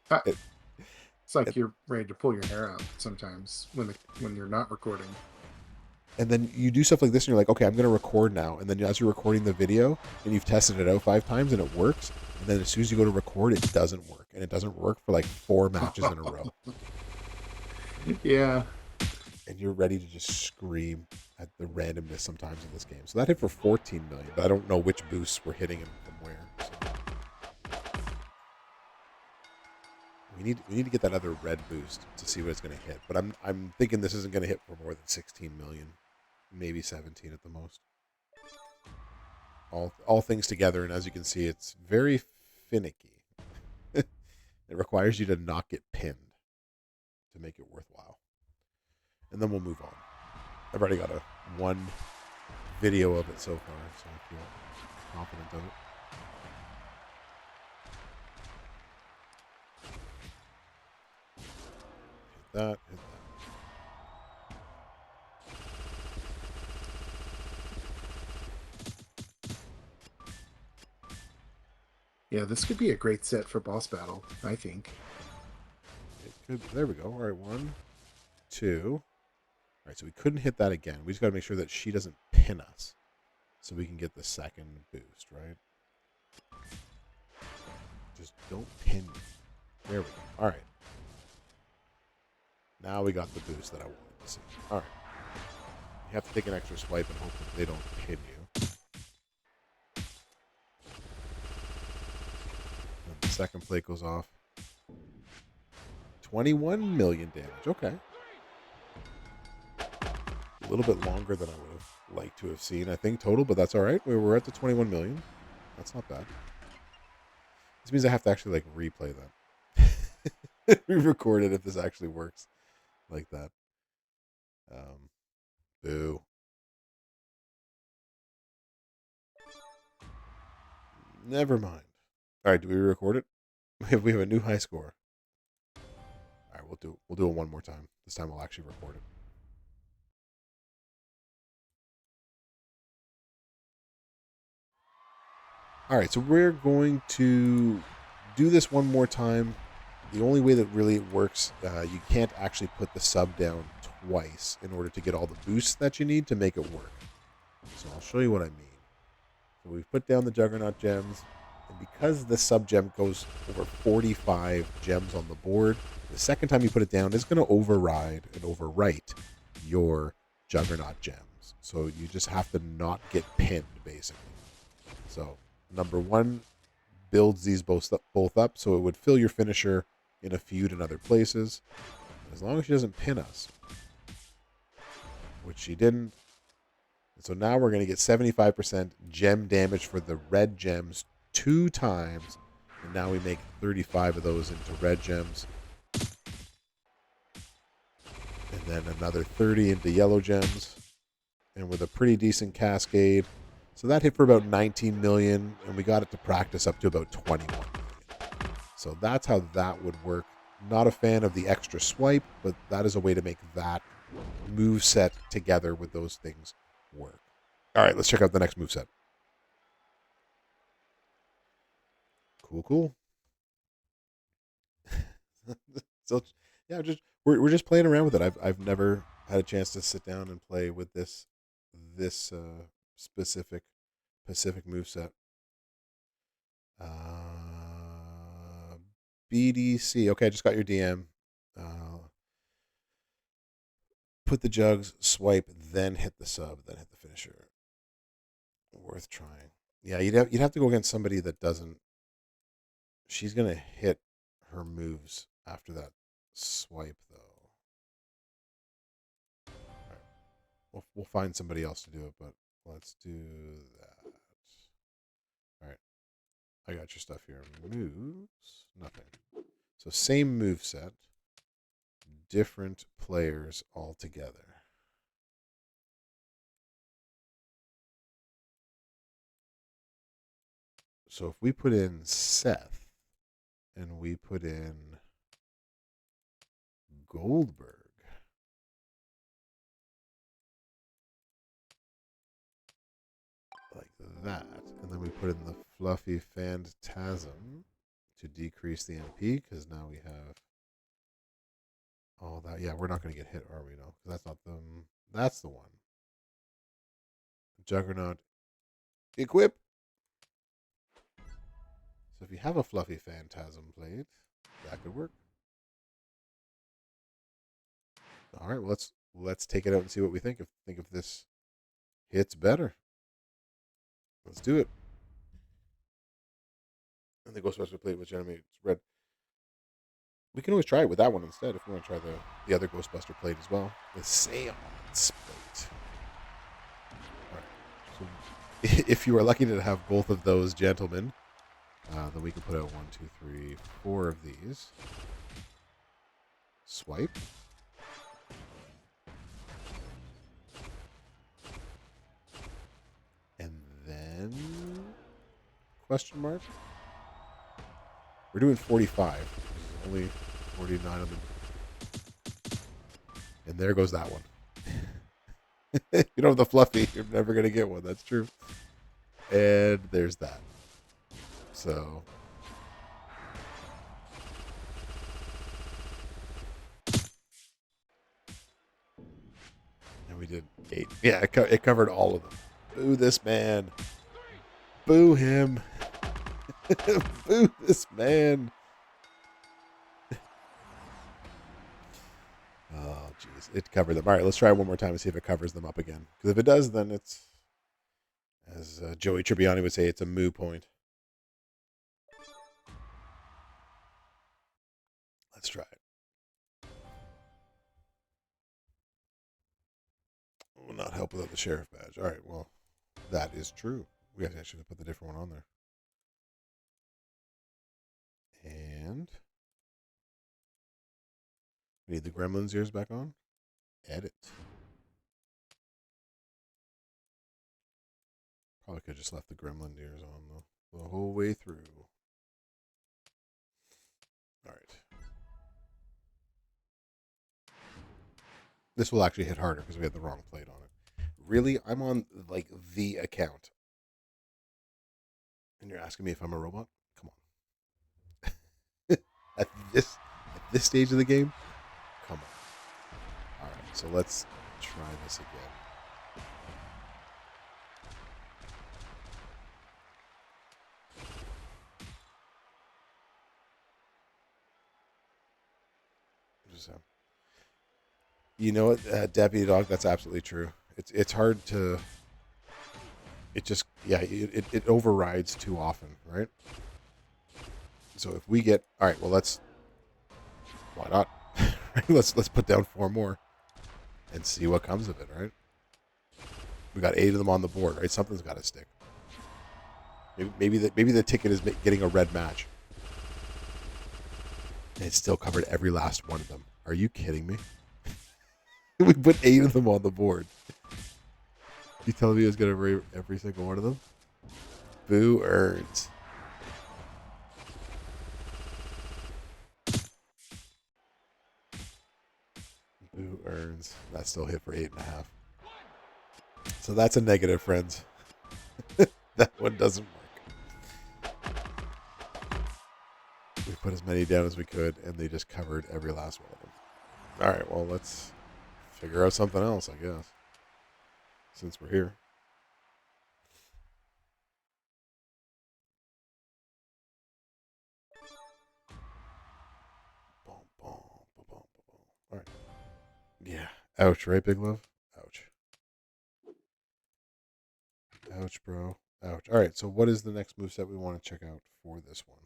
It's like you're ready to pull your hair out sometimes when you're not recording. And then you do stuff like this and you're like, okay, I'm going to record now. And then as you're recording the video and you've tested it out 5 times and it works. And then as soon as you go to record, it doesn't work. And it doesn't work for like 4 matches in a row. Yeah. And you're ready to just scream at the randomness sometimes in this game. So that hit for 14 million, but I don't know which boosts we're hitting and from where. So. We need to get that other red boost to see what it's going to hit. But I'm thinking this isn't going to hit for more than 16 million. Maybe 17 at the most. All things together, and as you can see, it's very finicky. It requires you to not get pinned to make it worthwhile. And then we'll move on. I've already got one video of it so far, so I feel confident of it. that. Hit that. Yeah, this could be a great set for boss battle, I think. It could. There we go. All right, 1, 2. All right, so we couldn't hit that again. We just got to make sure that she doesn't pin us, so we can get the second boost. Right. Just don't pin me. There we go. All right. Now we got the boost that I wanted to see. All right. You have to take an extra swipe and hope that they don't pin you. And the second plate goes off. 21 million damage. Okay. A little bit longer than I would have liked to have seen, I think, total, but that's all right. We're at the 21 million. That's not bad. This means I have to actually, like, replay that. Re-record it if this actually works like that. Boo. Never mind. All right, do we record it? We have a new high score. All right, we'll do it one more time. This time we'll actually record it. All right, so we're going to do this one more time. The only way that really it works, you can't actually put the sub down twice in order to get all the boosts that you need to make it work. So I'll show you what I mean. So we've put down the Juggernaut gems, and because the sub gem goes over 45 gems on the board, the second time you put it down, it's going to override and overwrite your Juggernaut gems. So you just have to not get pinned, basically. So number 1 builds these both up, so it would fill your finisher in a feud in other places, as long as she doesn't pin us, which she didn't. And so now we're going to get 75% gem damage for the red gems 2 times, and now we make 35 of those into red gems, and then another 30 into yellow gems, and with a pretty decent cascade. So that hit for about 19 million, and we got it to practice up to about 21 million. So that's how that would work. Not a fan of the extra swipe, but that is a way to make that move set together with those things work. All right, let's check out the next move set. Cool. So yeah, we're just playing around with it. I've never had a chance to sit down and play with this specific Pacific move set. BDC. Okay, I just got your DM. Put the jugs, swipe, then hit the sub, then hit the finisher. Worth trying. Yeah, you'd have to go against somebody that doesn't. She's gonna hit her moves after that swipe, though. All right. We'll find somebody else to do it, but let's do that. All right, I got your stuff here. Moves, nothing. So same move set, different players altogether. So if we put in Seth and we put in Goldberg, like that, and then we put in the Fluffy Phantasm to decrease the MP, because now we have all that. Yeah, we're not going to get hit, are we? No, because that's not the. That's the one. Juggernaut equip. So if you have a Fluffy Phantasm plate, that could work. All right, well, let's take it out and see what we think. If this hits better, let's do it. And the Ghostbuster plate, which animates red. We can always try it with that one instead if we want to try the other Ghostbuster plate as well. The Seance plate. All right. So if you are lucky to have both of those gentlemen, then we can put out 1, 2, 3, 4 of these. Swipe. And then question mark. We're doing 45. There's only 49 of them. And there goes that one. You don't have the fluffy, you're never going to get one. That's true. And there's that. So. And we did 8. Yeah, it covered all of them. Boo this man. Boo him. Boo this man. Oh, jeez. It covered them. All right, let's try one more time and see if it covers them up again. Because if it does, then it's, as Joey Tribbiani would say, it's a moo point. Let's try it. Will not help without the sheriff badge. All right, well, that is true. We have to actually put the different one on there. And we need the gremlin's ears back on. Edit. Probably could have just left the gremlin ears on the whole way through. All right. This will actually hit harder because we had the wrong plate on it. Really? I'm on, like, the account. And you're asking me if I'm a robot? Come on. At this stage of the game? Come on. All right, so let's try this again. You know what, Deputy Dog? That's absolutely true. It's hard to. It just it overrides too often, right? So if we get all right, well why not? let's put down 4 more and see what comes of it, right? We got 8 of them on the board, right? Something's got to stick. Maybe the ticket is getting a red match. And it still covered every last one of them. Are you kidding me? We put 8 of them on the board. You telling me it was going to read every single one of them? Boo earns. Boo earns. That still hit for 8.5. So that's a negative, friends. That one doesn't work. We put as many down as we could, and they just covered every last one of them. All right, well, let's figure out something else, I guess, since we're here. All right. Yeah. Ouch, right, Big Love? Ouch. Ouch, bro. Ouch. All right, so what is the next moveset we want to check out for this one?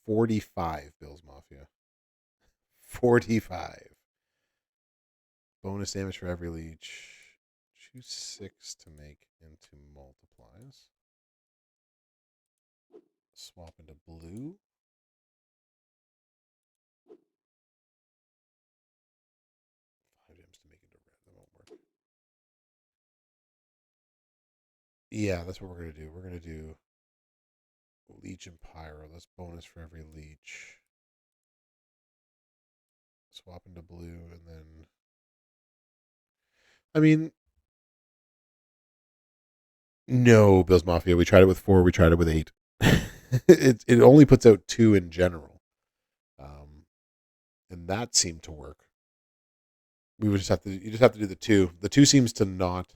45, Bills Mafia. 45. Bonus damage for every leech. Choose 6 to make into multiplies. Swap into blue. 5 gems to make into red. That won't work. Yeah, that's what we're going to do. We're going to do Leech and Pyro. That's bonus for every leech. Swap into blue, and then... I mean... No, Bills Mafia. We tried it with 4. We tried it with 8. It only puts out 2 in general. And that seemed to work. You just have to do the 2. The 2 seems to not...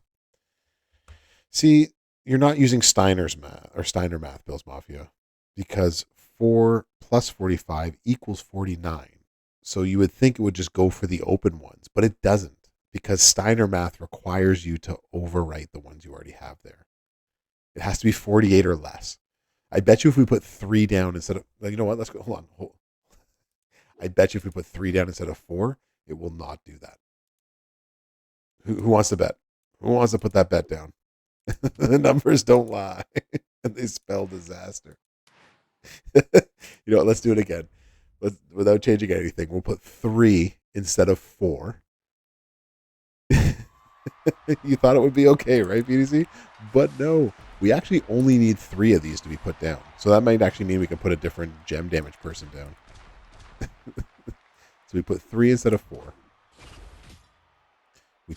See, you're not using Steiner math, Bills Mafia, because 4 plus 45 equals 49. So you would think it would just go for the open ones, but it doesn't, because Steiner math requires you to overwrite the ones you already have there. It has to be 48 or less. I bet you if we put 3 down instead of, you know what? Let's go. Hold on. I bet you if we put 3 down instead of 4, it will not do that. Who wants to bet? Who wants to put that bet down? The numbers don't lie. And they spell disaster. You know what? Let's do it again. Without changing anything, we'll put 3 instead of 4. You thought it would be okay, right, BDC? But no, we actually only need 3 of these to be put down. So that might actually mean we can put a different gem damage person down. So we put 3 instead of 4.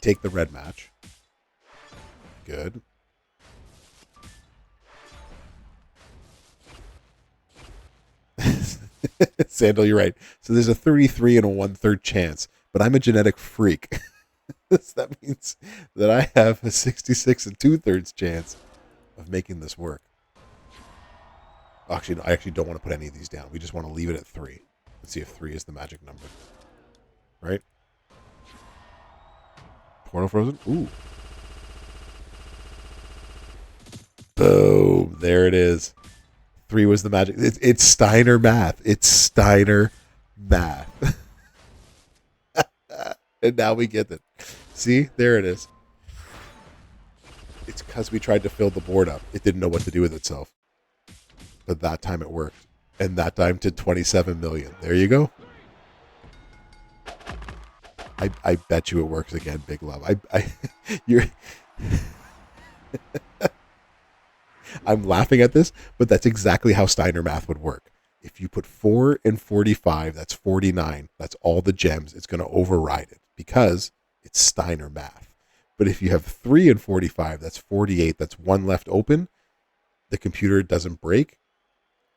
take the red match. Good. Sandal, you're right. So there's a 33 and a 1/3 chance, but I'm a genetic freak. So that means that I have a 66 and 2/3 chance of making this work. Actually, no, I actually don't want to put any of these down. We just want to leave it at 3. Let's see if 3 is the magic number. Right? Portal frozen? Ooh. Boom. There it is. 3 was the magic. It's Steiner math. It's Steiner math. And now we get it. See? There it is. It's because we tried to fill the board up. It didn't know what to do with itself. But that time it worked. And that time to 27 million. There you go. I bet you it works again, Big Love. You're I'm laughing at this, but that's exactly how Steiner math would work. If you put 4 and 45, that's 49. That's all the gems. It's going to override it because it's Steiner math. But if you have 3 and 45, that's 48. That's one left open. The computer doesn't break,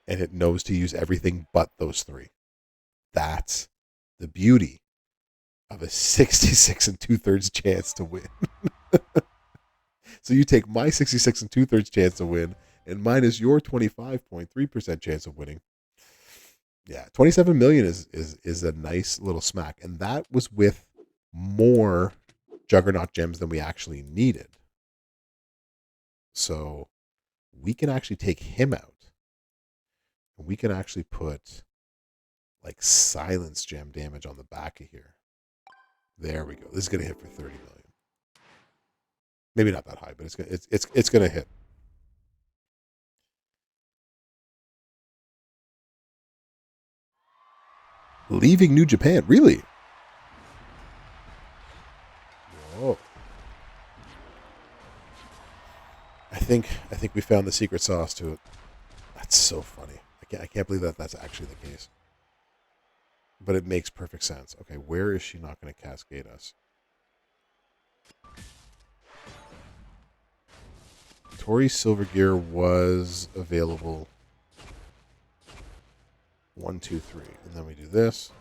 and it knows to use everything but those 3. That's the beauty of a 66 and 2/3 chance to win. So you take my 66 and 2/3 chance to win, and mine is your 25.3% chance of winning. Yeah, 27 million is a nice little smack, and that was with more Juggernaut gems than we actually needed. So we can actually take him out, and we can actually put like silence gem damage on the back of here. There we go. This is gonna hit for 30 million. Maybe not that high, but it's gonna hit. Leaving New Japan, really? Whoa. I think we found the secret sauce to it. That's so funny. I can't believe that that's actually the case. But it makes perfect sense. Okay, where is she not going to cascade us? Torrie Silver Gear was available. 1, 2, 3. And then we do this.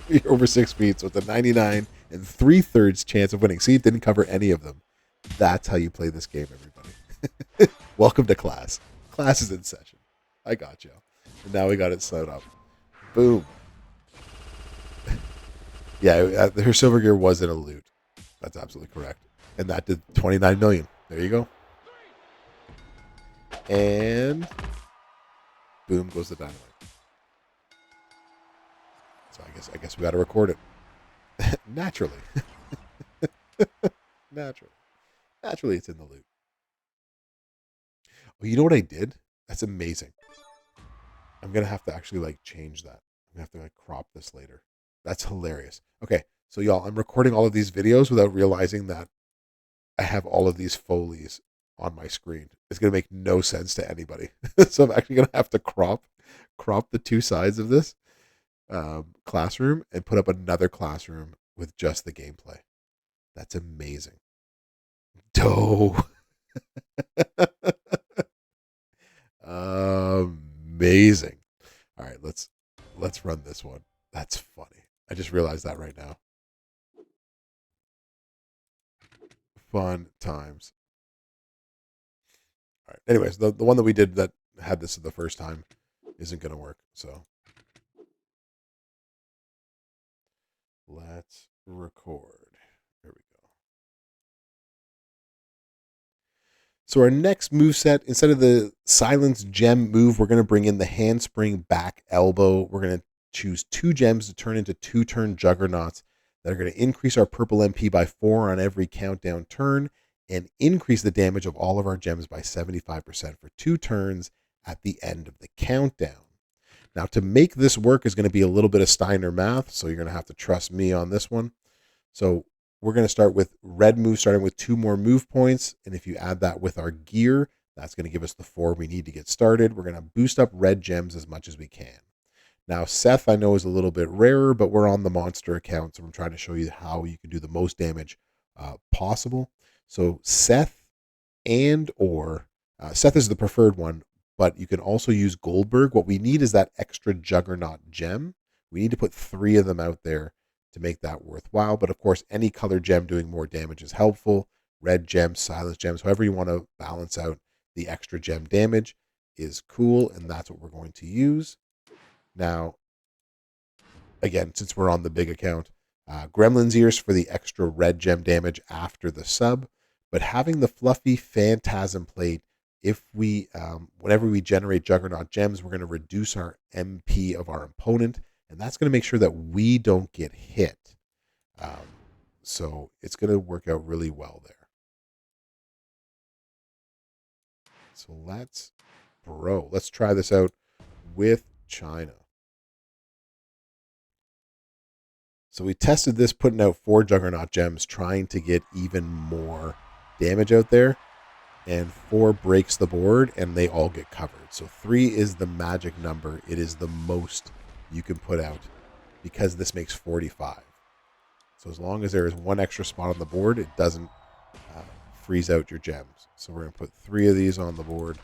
You're over 6 feet, so it's a 99 and 3/3 chance of winning. See, it didn't cover any of them. That's how you play this game, everybody. Welcome to class. Class is in session. I got you. And now we got it set up. Boom. Yeah, her Silver Gear was in a loot. That's absolutely correct. And that did 29 million. There you go. And boom goes the dynamite. So I guess we got to record it. Naturally. Naturally it's in the loot. Well, you know what I did? That's amazing. I'm going to have to actually like change that. I'm going to have to like crop this later. That's hilarious. Okay. So y'all, I'm recording all of these videos without realizing that I have all of these Foleys on my screen. It's going to make no sense to anybody. So I'm actually going to have to crop the 2 sides of this classroom and put up another classroom with just the gameplay. That's amazing. Dope. Amazing. All right, let's run this one. That's funny. I just realized that right now. Fun times. All right. Anyways, the one that we did that had this the first time isn't going to work. So let's record. Here we go. So our next move set, instead of the silence gem move, we're going to bring in the handspring back elbow. We're going to choose 2 gems to turn into 2-turn juggernauts that are going to increase our purple MP by 4 on every countdown turn and increase the damage of all of our gems by 75% for 2 turns at the end of the countdown. Now, to make this work is going to be a little bit of Steiner math, so you're going to have to trust me on this one. So we're going to start with red move, starting with 2 more move points, and if you add that with our gear, that's going to give us the 4 we need to get started. We're going to boost up red gems as much as we can. Now, Seth, I know, is a little bit rarer, but we're on the monster account, so I'm trying to show you how you can do the most damage possible. So Seth or Seth is the preferred one, but you can also use Goldberg. What we need is that extra Juggernaut gem. We need to put 3 of them out there to make that worthwhile. But of course, any color gem doing more damage is helpful. Red gems, silence gems, however you want to balance out the extra gem damage is cool, and that's what we're going to use. Now, again, since we're on the big account, Gremlin's Ears for the extra red gem damage after the sub, but having the fluffy Phantasm plate, if we, whenever we generate Juggernaut gems, we're going to reduce our MP of our opponent, and that's going to make sure that we don't get hit. So it's going to work out really well there. So let's try this out with China. So we tested this, putting out 4 Juggernaut gems, trying to get even more damage out there. And 4 breaks the board, and they all get covered. So 3 is the magic number. It is the most you can put out because this makes 45. So as long as there is 1 extra spot on the board, it doesn't freeze out your gems. So we're going to put 3 of these on the board.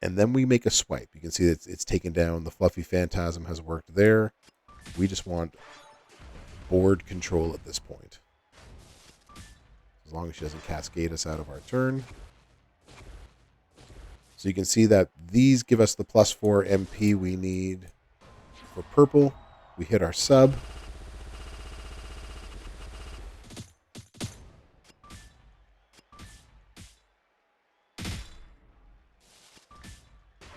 And then we make a swipe. You can see that it's taken down. The Fluffy Phantasm has worked there. We just want board control at this point. As long as she doesn't cascade us out of our turn. So you can see that these give us the +4 MP we need for purple. We hit our sub.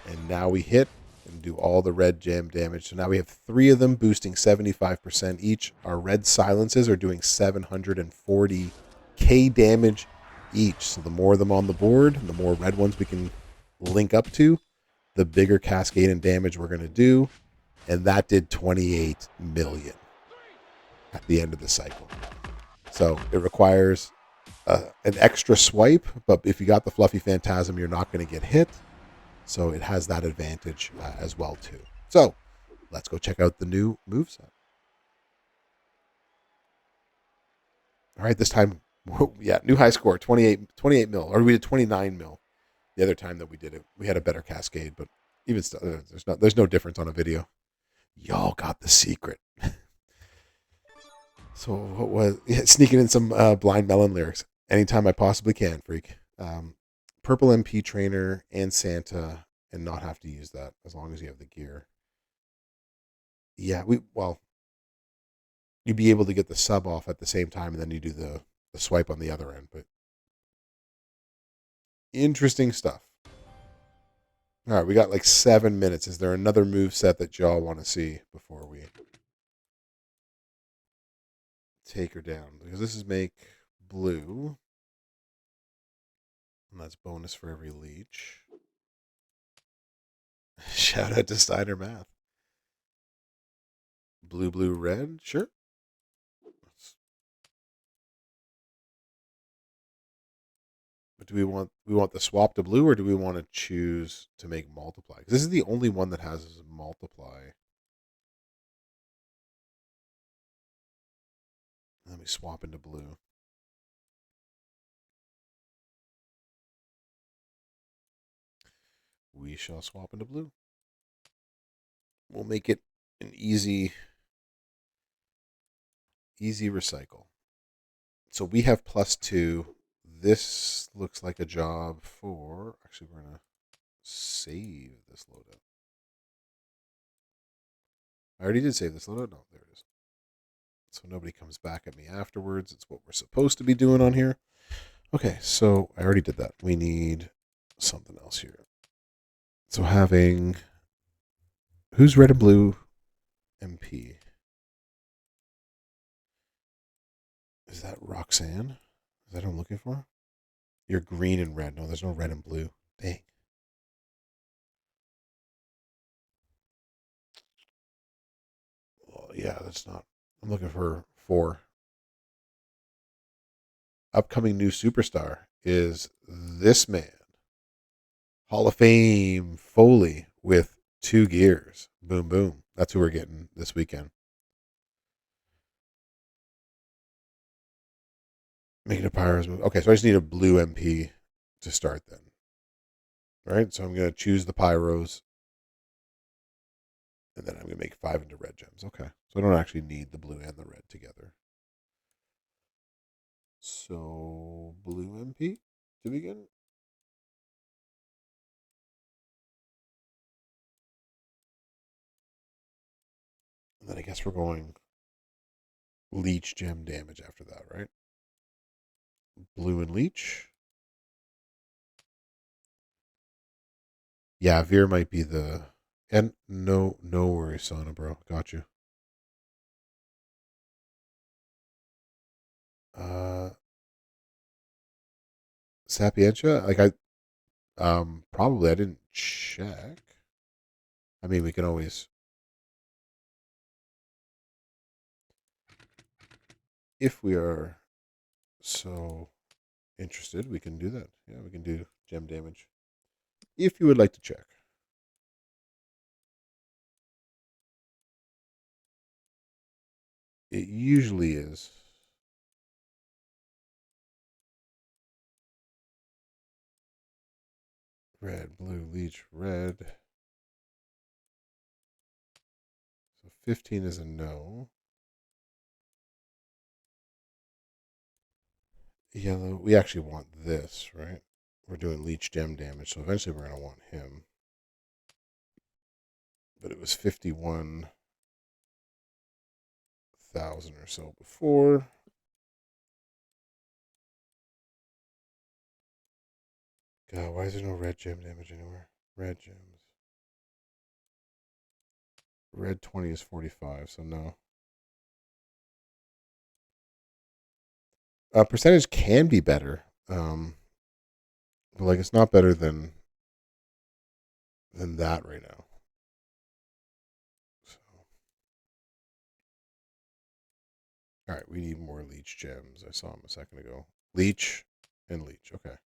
And now we hit and do all the red gem damage. So now we have 3 of them boosting 75% each. Our red silences are doing 740k damage each. So the more of them on the board, and the more red ones we can link up to, the bigger cascade and damage we're going to do. And that did 28 million at the end of the cycle. So it requires an extra swipe, but if you got the Fluffy Phantasm, you're not going to get hit. So it has that advantage as well too. So let's go check out the new moveset. All right, this time, yeah, new high score, 28 mil, or we did 29 mil. The other time that we did it, we had a better cascade, but even still, there's no difference on a video. Y'all got the secret. So what was sneaking in some Blind Melon lyrics anytime I possibly can, freak. Purple MP trainer and Santa, and not have to use that as long as you have the gear. Yeah, you'd be able to get the sub off at the same time, and then you do the swipe on the other end. But interesting stuff. All right, we got like 7 minutes. Is there another move set that y'all want to see before we take her down? Because this is make blue. And that's bonus for every leech. Shout out to Steiner Math. Blue, blue, red. Sure. But do we want the swap to blue, or do we want to choose to make multiply? Because this is the only one that has multiply. Let me swap into blue. We shall swap into blue. We'll make it an easy recycle. So we have +2. This looks like a job for... Actually, we're going to save this loadout. I already did save this loadout. No, there it is. So nobody comes back at me afterwards. It's what we're supposed to be doing on here. Okay, so I already did that. We need something else here. So having... Who's red and blue MP? Is that Roxanne? Is that who I'm looking for? You're green and red. No, there's no red and blue. Dang. Well, yeah, that's not. I'm looking for 4. Upcoming new superstar is this man. Hall of Fame Foley with 2 gears. Boom, boom. That's who we're getting this weekend. Making a pyros move. Okay, so I just need a blue MP to start then. Right? So I'm going to choose the pyros. And then I'm going to make 5 into red gems. Okay. So I don't actually need the blue and the red together. So blue MP to begin. And then I guess we're going leech gem damage after that, right? Blue and leech. Yeah, Veer might be the. And no worries, Sana, bro. Got you. Sapientia? Like probably I didn't check. I mean, we can always, if we are so interested, we can do that. Yeah, we can do gem damage. If you would like to check. It usually is. Red, blue, leech, red. So 15 is a no. Yellow, we actually want this, right? We're doing leech gem damage, so eventually we're going to want him. But it was 51,000 or so before. God, why is there no red gem damage anywhere? Red gems. Red 20 is 45, so no. Percentage can be better. But like it's not better than that right now. So, all right, we need more leech gems. I saw them a second ago. Leech and leech. Okay.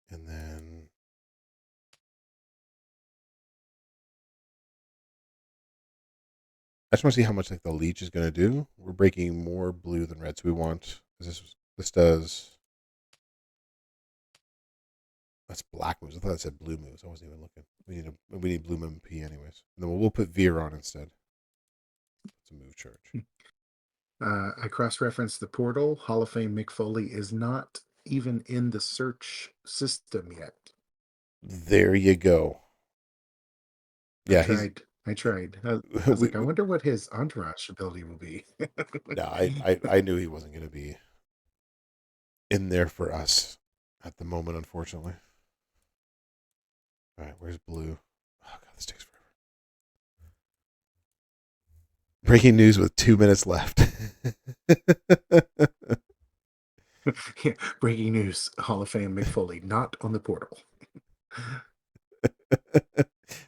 And then I just want to see how much like the leech is going to do. We're breaking more blue than red, so we want this does. That's black moves. I thought it said blue moves. I wasn't even looking. We need blue MP anyways. And then we'll put Veer on instead. It's a move charge. I cross-referenced the portal. Hall of Fame Mick Foley is not even in the search system yet. There you go. Yeah, I tried. I was like, I wonder what his entourage ability will be. No, I knew he wasn't going to be in there for us at the moment, unfortunately. All right, where's blue? Oh god, this takes forever. Breaking news with 2 minutes left. Yeah, breaking news: Hall of Fame Mick Foley not on the portal.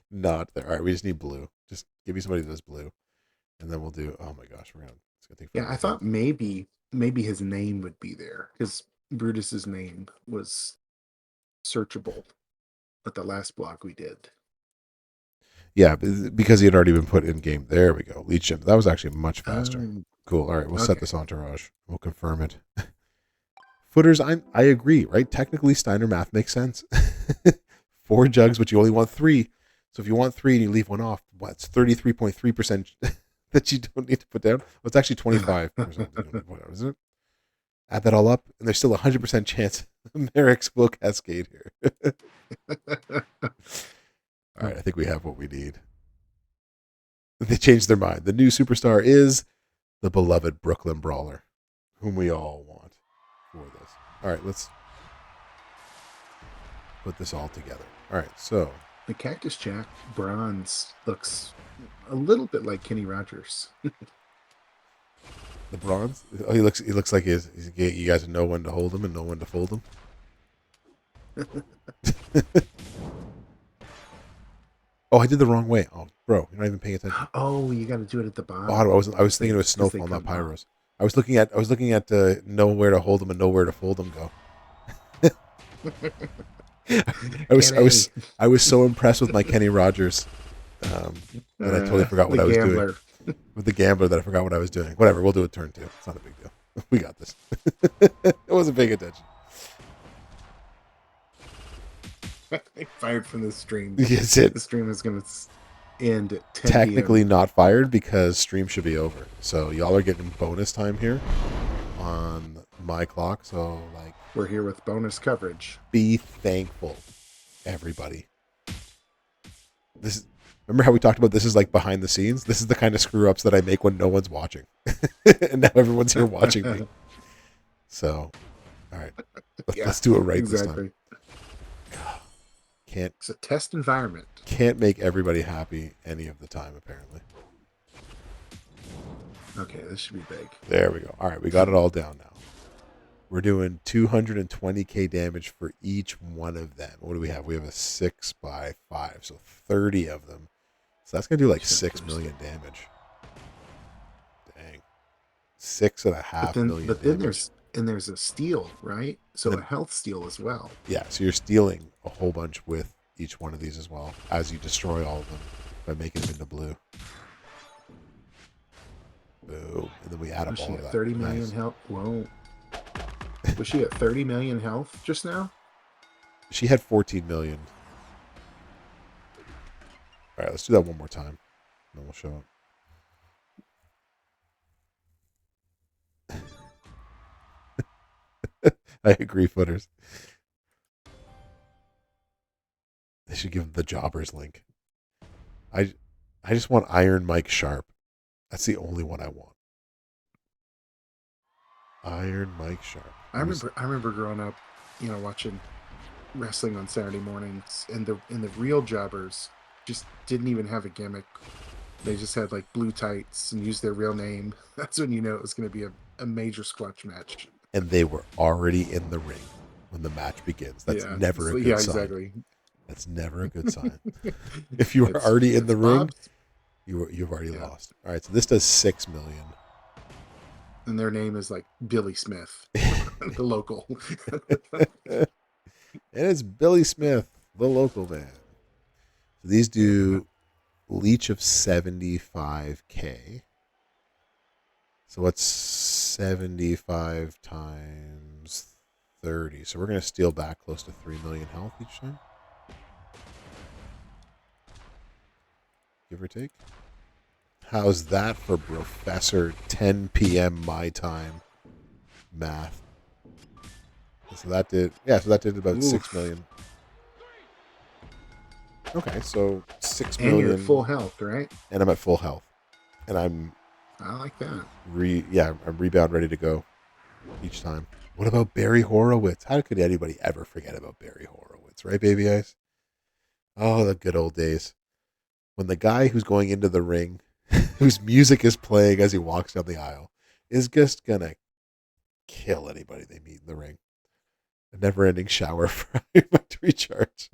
Not there. All right, we just need blue. Just give me somebody that's blue, and then we'll do. Oh my gosh, it's gonna take Yeah, forever. I thought maybe his name would be there because Brutus's name was searchable at the last block we did. Yeah, because he had already been put in game. There we go. Leech gem. That was actually much faster. Cool. All right, we'll set this entourage. We'll confirm it. Footers, I agree, right? Technically, Steiner math makes sense. 4 jugs, but you only want 3. So if you want 3 and you leave one off, what's 33.3% that you don't need to put down? Well, it's actually 25% you don't need to put down, isn't it? Add that all up, and there's still a 100% chance Merrick's will cascade here. All right, I think we have what we need. They changed their mind. The new superstar is the beloved Brooklyn Brawler, whom we all want for this. All right, let's put this all together. All right, so the Cactus Jack bronze looks a little bit like Kenny Rogers. The bronze? Oh, he looks like he's you guys know when to hold him and know when to fold him. Oh, I did the wrong way. Oh, bro, you're not even paying attention. Oh, you got to do it at the bottom. Oh, I was thinking it was Snowfall, not Pyros. I was looking at know where to hold them and know where to fold them go. I was Ken I A. was I was so impressed with my Kenny Rogers that I totally forgot what The I was doing gambler. with the gambler. That I forgot what I was doing. Whatever, we'll do a turn two. It's not a big deal. We got this. I wasn't paying attention. Fired from the stream. Yes, it The stream is going to end at 10 technically p.m. not fired because stream should be over. So y'all are getting bonus time here on my clock. So like, We're here with bonus coverage. be thankful, everybody. This is, remember how we talked about this is like behind the scenes. This is the kind of screw ups that I make when no one's watching, and now everyone's here watching me. So, all right, Yeah, let's do it right this time. exactly. Can't It's a test environment. make everybody happy any of the time apparently. Okay, this should be big. There we go. All right, we got it all down now. We're doing 220k damage for each one of them. What do we have? We have a 6x5, so 30 of them. So that's gonna do like 6 million damage. Dang, 6.5 million. But damage. then there's a steal, right? So a health steal as well. Yeah, so you're stealing a whole bunch with each one of these as well as you destroy all of them by making them into blue. Boom, and then we add up Was all she of at that. 30 million Nice. health? Whoa. Was she at 30 million health just now? She had 14 million. All right, let's do that one more time. Then we'll show it. I agree, footers. They should give him the jobbers link. I just want Iron Mike Sharp. That's the only one I want. Iron Mike Sharp. I remember growing up, watching wrestling on Saturday mornings, and the real jobbers just didn't even have a gimmick. They just had like blue tights and used their real name. That's when you know it was going to be a major squash match. And they were already in the ring when the match begins. That's Yeah, never a good yeah, sign. exactly. That's never a good sign. If you are already in the ring, you've already lost. All right, so this does 6 million. And their name is like Billy Smith, the local. And it's Billy Smith, the local man. So these do leech of 75k. So what's 75 times 30? So we're going to steal back close to 3 million health each time. Give or take. How's that for Professor 10 p.m. my time math? So that did about Oof. 6 million. Okay, so 6 And million. you're at full health, right? And I'm at full health. And I like that. I'm rebound ready to go each time. What about Barry Horowitz? How could anybody ever forget about Barry Horowitz, right, baby eyes? Oh, the good old days. When the guy who's going into the ring, whose music is playing as he walks down the aisle, is just gonna kill anybody they meet in the ring. A never-ending shower for everybody to recharge.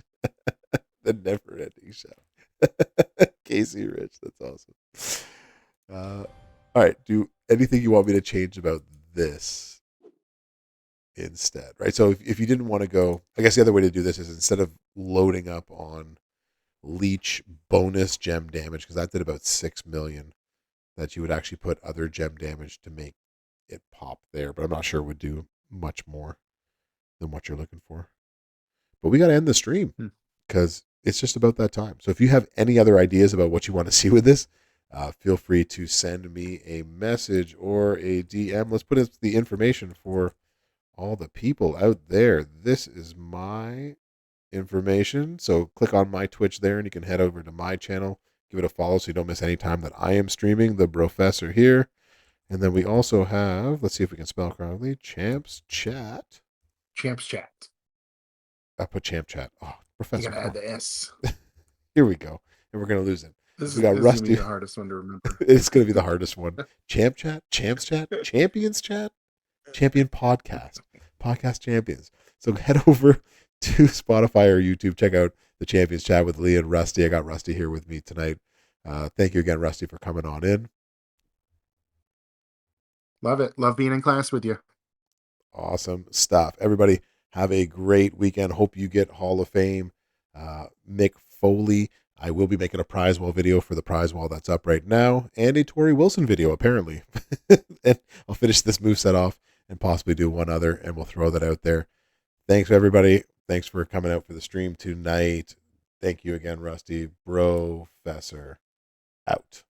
The never-ending shower. Casey Rich, that's awesome. All right, do anything you want me to change about this instead, right? So if you didn't want to go, I guess the other way to do this is instead of loading up on leech bonus gem damage, because that did about 6 million, that you would actually put other gem damage to make it pop there, but I'm not sure it would do much more than what you're looking for. But we got to end the stream because it's just about that time. So if you have any other ideas about what you want to see with this, feel free to send me a message or a DM. Let's put in the information for all the people out there. This is my information. So click on my Twitch there and you can head over to my channel. Give it a follow so you don't miss any time that I am streaming. The Professor here. And then we also have, let's see if we can spell correctly, Champs Chat. Champs Chat. I put Champ Chat. Oh, Professor. You gotta add the S. Here we go. And we're going to lose it. This We got is Rusty. gonna be the hardest one to remember. It's going to be the hardest one. Champ Chat, Champs Chat, Champions Chat, Champion Podcast, Podcast Champions. So head over to Spotify or YouTube. Check out the Champions Chat with Lee and Rusty. I got Rusty here with me tonight. Thank you again, Rusty, for coming on in. Love it. Love being in class with you. Awesome stuff. Everybody, Have a great weekend. Hope you get Hall of Fame. Mick Foley. I will be making a prize wall video for the prize wall that's up right now, and a Torrie Wilson video, apparently. And I'll finish this moveset off and possibly do one other, and we'll throw that out there. Thanks, everybody. Thanks for coming out for the stream tonight. Thank you again, Rusty. Professor out.